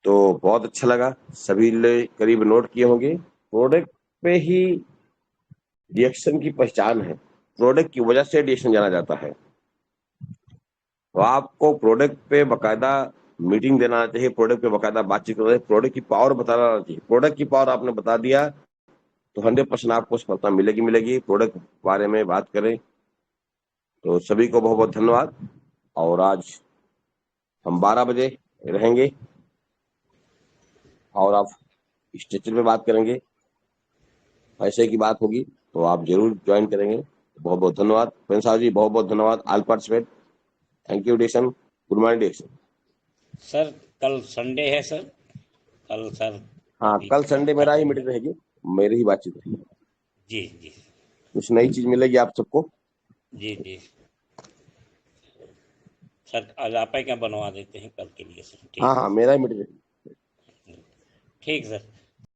तो बहुत अच्छा लगा, सभी लोग करीब नोट किए होंगे। प्रोडक्ट पे ही रिएक्शन की पहचान है, प्रोडक्ट की वजह से रिएक्शन जाना जाता है। तो आपको प्रोडक्ट पे बकायदा मीटिंग देना चाहिए, प्रोडक्ट पे बकायदा बातचीत करना चाहिए, प्रोडक्ट की पावर बताना चाहिए। प्रोडक्ट की पावर आपने बता दिया तो 100% आपको सफलता मिलेगी मिलेगी। प्रोडक्ट के बारे में बात करें तो सभी को बहुत बहुत धन्यवाद। और आज हम 12 बजे रहेंगे और आप स्ट्रक्चर पे बात करेंगे, पैसे की बात होगी तो आप जरूर ज्वाइन करेंगे। बहुत बहुत धन्यवाद प्रिंस साहब जी, बहुत बहुत धन्यवाद ऑल पार्टिसिपेट। थैंक यू डिएक्शन, गुड मॉर्निंग डिएक्शन। सर कल संडे है सर, कल सर हाँ, अभी कल संडे मेरा ही खत्म मीटिंग रहेगी, मेरी ही बातचीत रहेगी। जी जी कुछ नई चीज मिलेगी आप सबको। जी जी सर, आज आप ही क्या बनवा देते हैं कल के लिए सर। हाँ ठीक हाँ, मेरा ही मीटिंग रहेगी। ठीक सर।